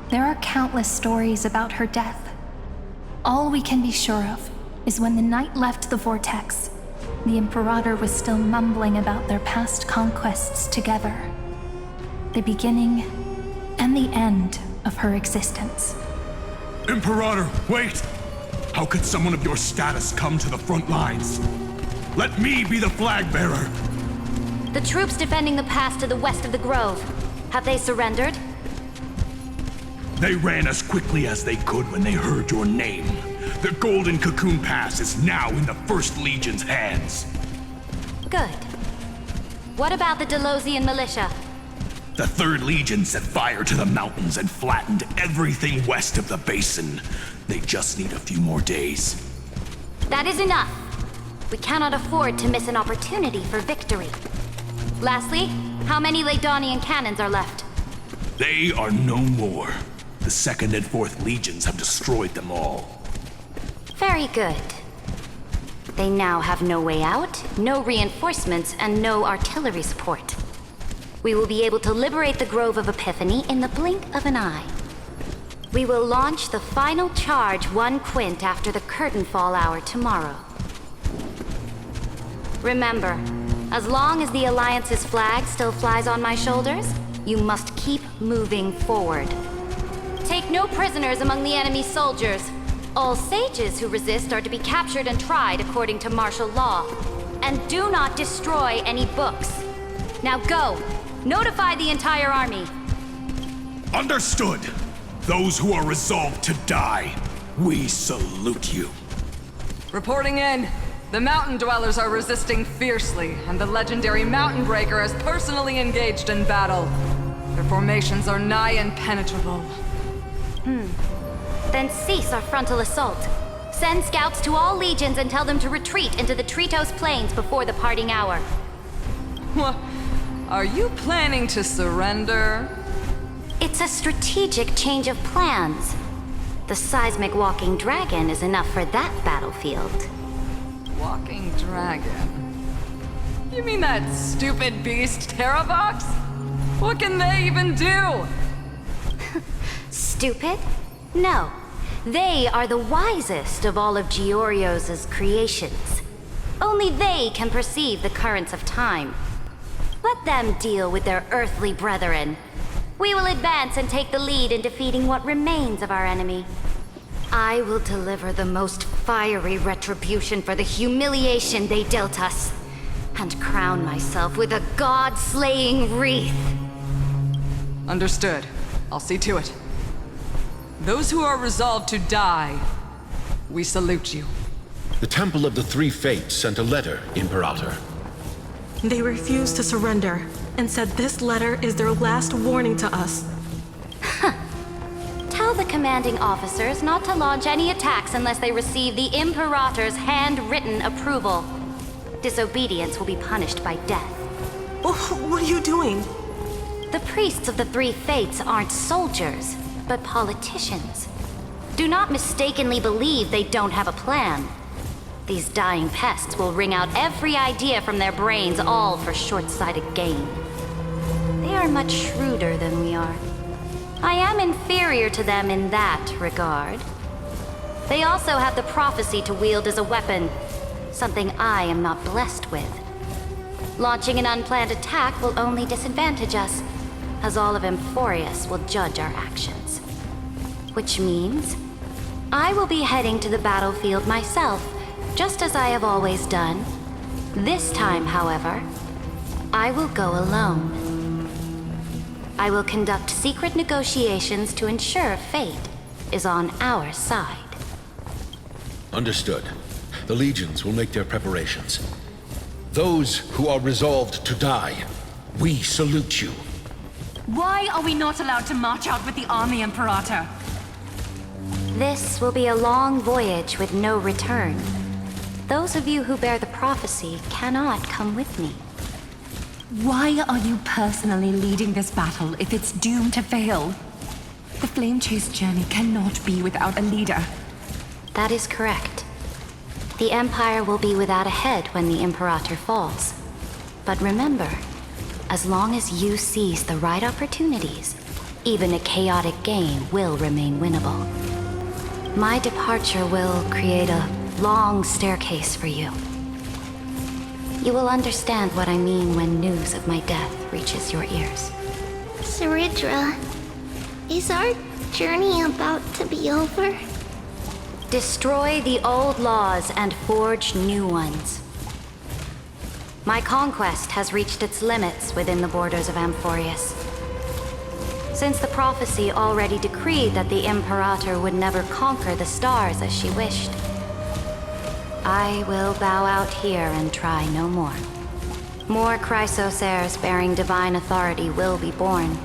There are countless stories about her death. All we can be sure of is when the knight left the vortex, the Imperator was still mumbling about their past conquests together. The beginning and the end of her existence. Imperator, wait! How could someone of your status come to the front lines? Let me be the flag bearer! The troops defending the pass to the west of the grove, have they surrendered? They ran as quickly as they could when they heard your name. The Golden Cocoon Pass is now in the First Legion's hands. Good. What about the Delosian militia? The Third Legion set fire to the mountains and flattened everything west of the basin. They just need a few more days. That is enough. We cannot afford to miss an opportunity for victory. Lastly, how many Ladonian cannons are left? They are no more. The Second and Fourth Legions have destroyed them all. Very good. They now have no way out, no reinforcements, and no artillery support. We will be able to liberate the Grove of Epiphany in the blink of an eye. We will launch the final charge 1 quint after the curtain fall hour tomorrow. Remember, as long as the Alliance's flag still flies on my shoulders, you must keep moving forward. Take no prisoners among the enemy's soldiers. All sages who resist are to be captured and tried according to martial law. And do not destroy any books. Now go! Notify the entire army. Understood! Those who are resolved to die, we salute you. Reporting in. The mountain dwellers are resisting fiercely, and the legendary Mountain Breaker is personally engaged in battle. Their formations are nigh impenetrable. Then cease our frontal assault. Send scouts to all legions and tell them to retreat into the Tritos Plains before the parting hour. What? Are you planning to surrender? It's a strategic change of plans. The seismic walking dragon is enough for that battlefield. Walking dragon? You mean that stupid beast, Terravox? What can they even do? Stupid? No. They are the wisest of all of Georios' creations. Only they can perceive the currents of time. Let them deal with their earthly brethren. We will advance and take the lead in defeating what remains of our enemy. I will deliver the most fiery retribution for the humiliation they dealt us, and crown myself with a god-slaying wreath. Understood. I'll see to it. Those who are resolved to die, we salute you. The Temple of the Three Fates sent a letter, Imperator. They refused to surrender, and said this letter is their last warning to us. Tell the commanding officers not to launch any attacks unless they receive the Imperator's handwritten approval. Disobedience will be punished by death. What are you doing? The priests of the Three Fates aren't soldiers, but politicians. Do not mistakenly believe they don't have a plan. These dying pests will wring out every idea from their brains, all for short-sighted gain. They are much shrewder than we are. I am inferior to them in that regard. They also have the prophecy to wield as a weapon, something I am not blessed with. Launching an unplanned attack will only disadvantage us, as all of Emphorius will judge our actions. Which means, I will be heading to the battlefield myself, just as I have always done. This time, however, I will go alone. I will conduct secret negotiations to ensure fate is on our side. Understood. The legions will make their preparations. Those who are resolved to die, we salute you. Why are we not allowed to march out with the army, Imperator? This will be a long voyage with no return. Those of you who bear the prophecy cannot come with me. Why are you personally leading this battle if it's doomed to fail? The Flame Chase journey cannot be without a leader. That is correct. The Empire will be without a head when the Imperator falls. But remember, as long as you seize the right opportunities, even a chaotic game will remain winnable. My departure will create a long staircase for you. You will understand what I mean when news of my death reaches your ears. Saridra, is our journey about to be over? Destroy the old laws and forge new ones. My conquest has reached its limits within the borders of Amphorius. Since the prophecy already decreed that the Imperator would never conquer the stars as she wished, I will bow out here and try no more. More Chrysosaurs bearing divine authority will be born,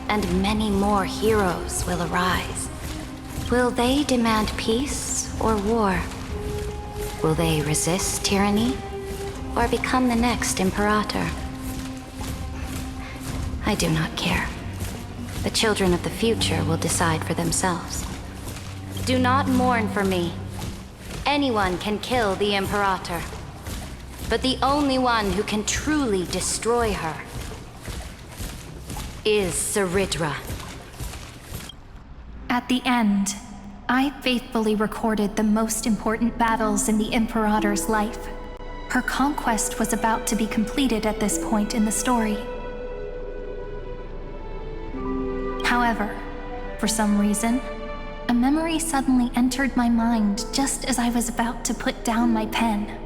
and many more heroes will arise. Will they demand peace or war? Will they resist tyranny or become the next Imperator? I do not care. The children of the future will decide for themselves. Do not mourn for me. Anyone can kill the Imperator, but the only one who can truly destroy her is Saridra. At the end, I faithfully recorded the most important battles in the Imperator's life. Her conquest was about to be completed at this point in the story. However, for some reason, a memory suddenly entered my mind just as I was about to put down my pen.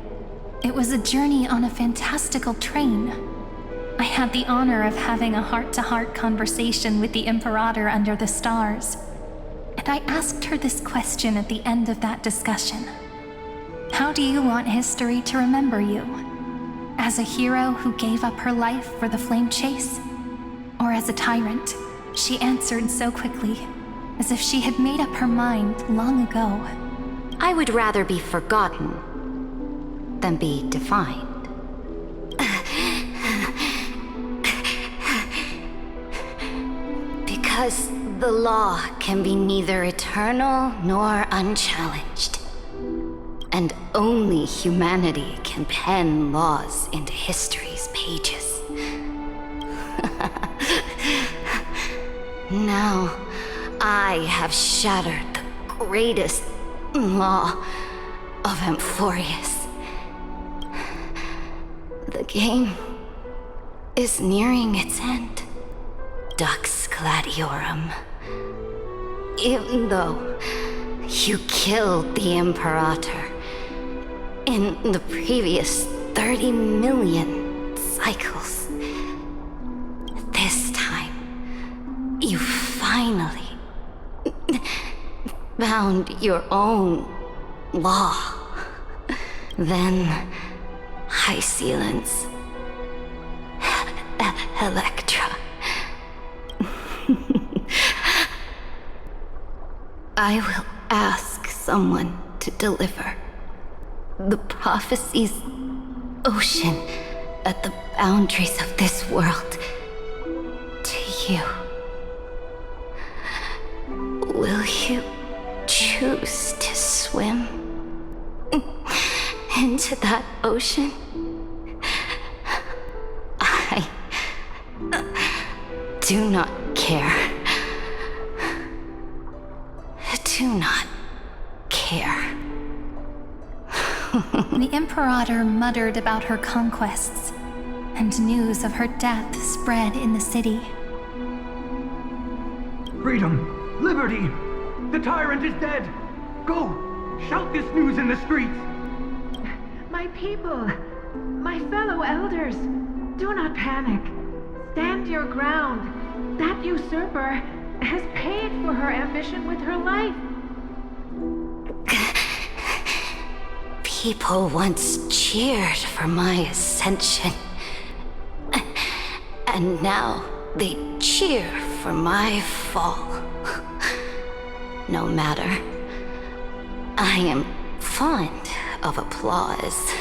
It was a journey on a fantastical train. I had the honor of having a heart-to-heart conversation with the Imperator under the stars, and I asked her this question at the end of that discussion. How do you want history to remember you? As a hero who gave up her life for the Flame Chase? Or as a tyrant? She answered so quickly, as if she had made up her mind long ago. I would rather be forgotten than be defined. Because the law can be neither eternal nor unchallenged. And only humanity can pen laws into history's pages. Now, I have shattered the greatest law of Amphorius. The game is nearing its end. Dux Gladiorum. Even though you killed the Imperator in the previous 30 million cycles, this time, you finally found your own law. Then, Hysealance, Electra. I will ask someone to deliver the prophecy's ocean at the boundaries of this world to you. Will you choose to swim into that ocean? I do not care. Do not care. The Imperator muttered about her conquests, and news of her death spread in the city. Freedom! Liberty! The tyrant is dead! Go! Shout this news in the streets! My people, my fellow elders, do not panic. Stand your ground. That usurper has paid for her ambition with her life. People once cheered for my ascension. And now they cheer for my fall. No matter. I am fond of applause.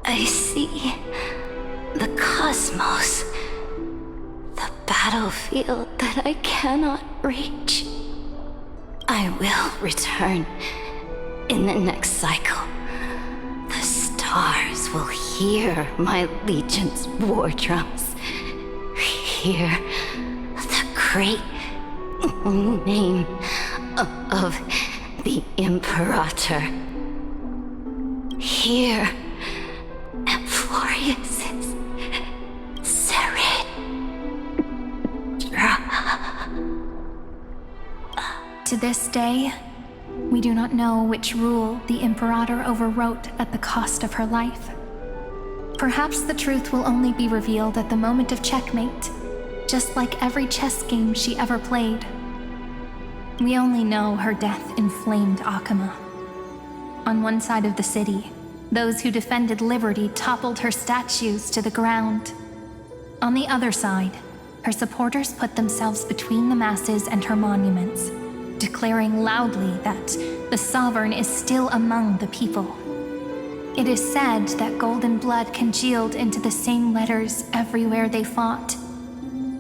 I see the cosmos, the battlefield that I cannot reach. I will return in the next cycle. The stars will hear my legion's war drums. Hear the great name of the Imperator. Hear Amphorius's To this day, we do not know which rule the Imperator overwrote at the cost of her life. Perhaps the truth will only be revealed at the moment of checkmate, just like every chess game she ever played. We only know her death inflamed Akama. On one side of the city, those who defended liberty toppled her statues to the ground. On the other side, her supporters put themselves between the masses and her monuments, declaring loudly that the Sovereign is still among the people. It is said that golden blood congealed into the same letters everywhere they fought.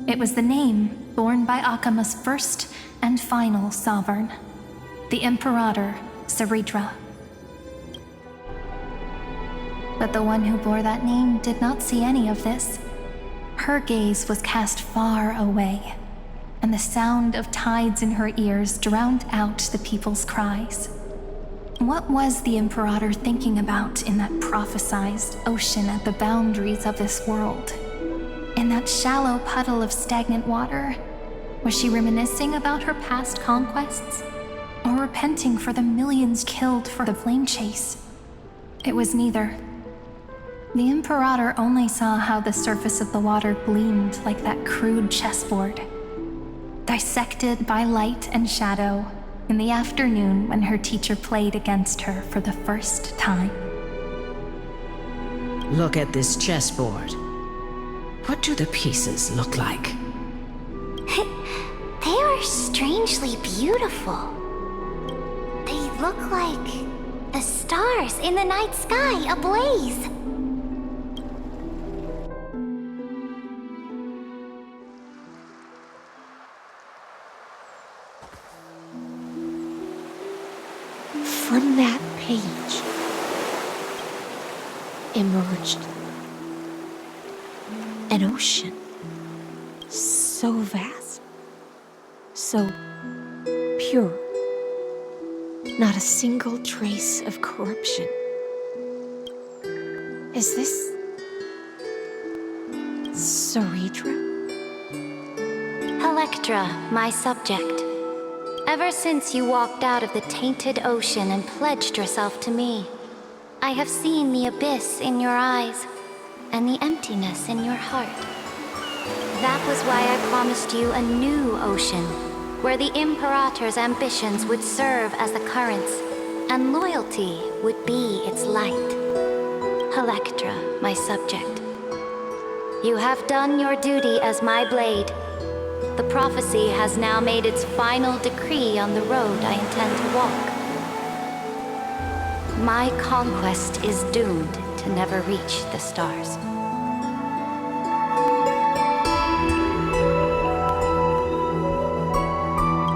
It was the name borne by Akama's first and final sovereign, the Imperator Saridra. But the one who bore that name did not see any of this. Her gaze was cast far away, and the sound of tides in her ears drowned out the people's cries. What was the Imperator thinking about in that prophesized ocean at the boundaries of this world? In that shallow puddle of stagnant water? Was she reminiscing about her past conquests? Or repenting for the millions killed for the flame chase? It was neither. The Imperator only saw how the surface of the water gleamed like that crude chessboard, dissected by light and shadow in the afternoon when her teacher played against her for the first time. Look at this chessboard. What do the pieces look like? They are strangely beautiful. They look like the stars in the night sky ablaze. From that page emerged an ocean so vast, so pure, not a single trace of corruption. Is this Saridra? Electra, my subject. Ever since you walked out of the tainted ocean and pledged yourself to me, I have seen the abyss in your eyes and the emptiness in your heart. That was why I promised you a new ocean, where the Imperator's ambitions would serve as the currents, and loyalty would be its light. Electra, my subject. You have done your duty as my blade. The prophecy has now made its final decree on the road I intend to walk. My conquest is doomed to never reach the stars.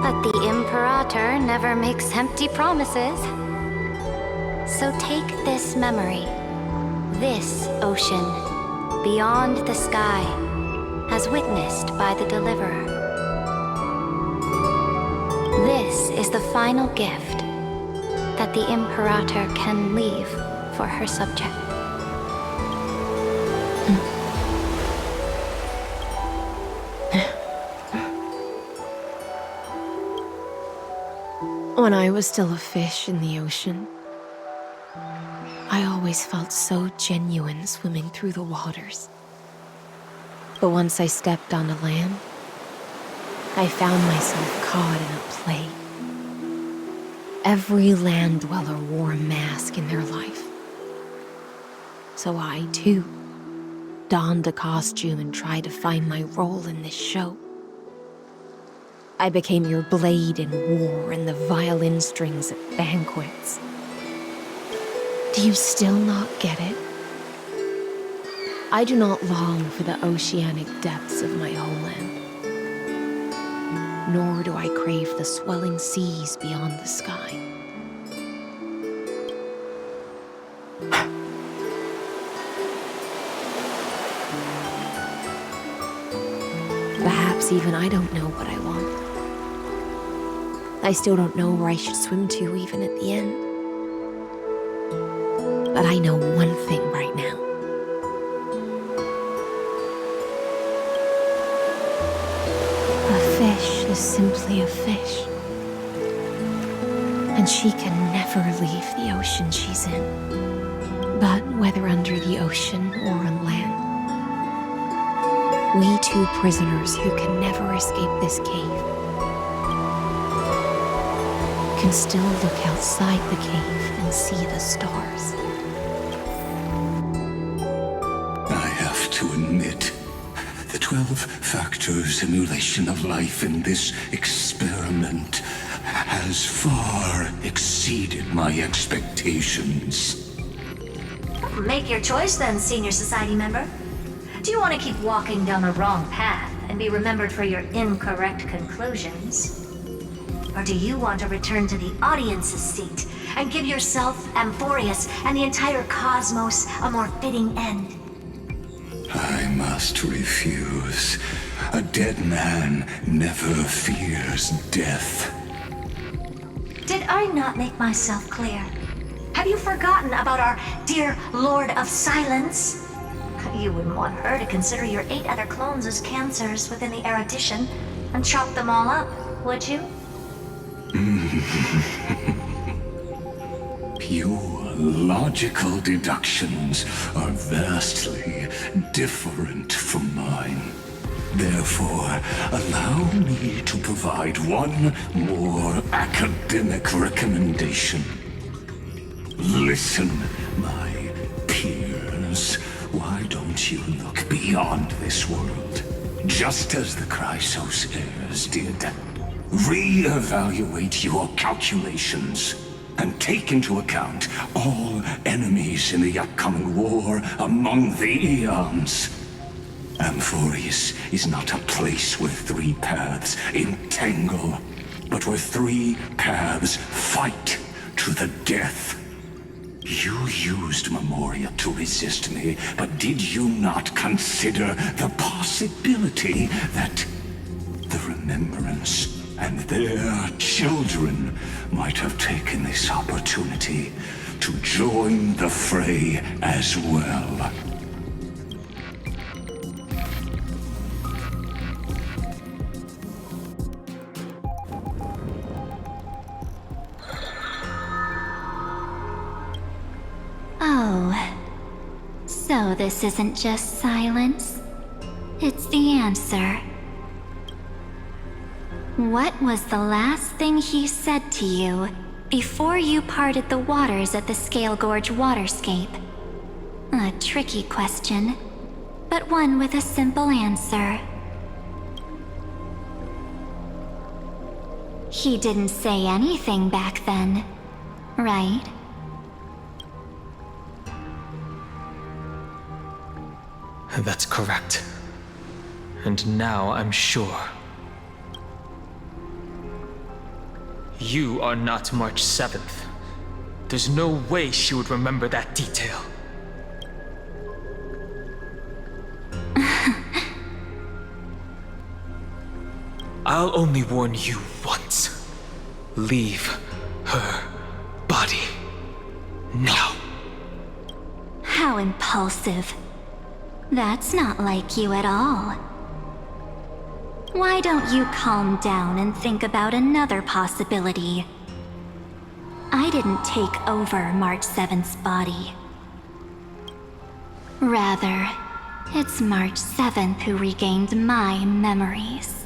But the Imperator never makes empty promises. So take this memory, this ocean, beyond the sky, as witnessed by the Deliverer. This is the final gift that the Imperator can leave for her subject. When I was still a fish in the ocean, I always felt so genuine swimming through the waters. But once I stepped onto land, I found myself caught in a play. Every land dweller wore a mask in their life. So I, too, donned a costume and tried to find my role in this show. I became your blade in war and the violin strings at banquets. Do you still not get it? I do not long for the oceanic depths of my homeland, nor do I crave the swelling seas beyond the sky. Perhaps even I don't know what I want. I still don't know where I should swim to even at the end. But I know one thing right now. A fish is simply a fish. And she can never leave the ocean she's in. But whether under the ocean or on land, we two prisoners who can never escape this cave can still look outside the cave and see the stars. I have to admit, the 12-factor simulation of life in this experiment has far exceeded my expectations. Make your choice then, Senior Society member. Do you want to keep walking down the wrong path and be remembered for your incorrect conclusions? Or do you want to return to the audience's seat and give yourself, Amphorius, and the entire cosmos a more fitting end? I must refuse. A dead man never fears death. Did I not make myself clear? Have you forgotten about our dear Lord of Silence? You wouldn't want her to consider your 8 other clones as cancers within the erudition and chop them all up, would you? Your logical deductions are vastly different from mine. Therefore, allow me to provide one more academic recommendation. Listen, my peers. Why don't you look beyond this world, just as the Chrysos heirs did? Re-evaluate your calculations and take into account all enemies in the upcoming war among the eons. Amphorius is not a place where 3 paths entangle, but where 3 paths fight to the death. You used Memoria to resist me, but did you not consider the possibility that the Remembrance and their children might have taken this opportunity to join the fray as well? Oh, so this isn't just silence. It's the answer. What was the last thing he said to you before you parted the waters at the Scale Gorge waterscape? A tricky question, but one with a simple answer. He didn't say anything back then, right? That's correct. And now I'm sure. You are not March 7th. There's no way she would remember that detail. I'll only warn you once. Leave her body. Now. How impulsive. That's not like you at all. Why don't you calm down and think about another possibility? I didn't take over March 7th's body. Rather, it's March 7th who regained my memories.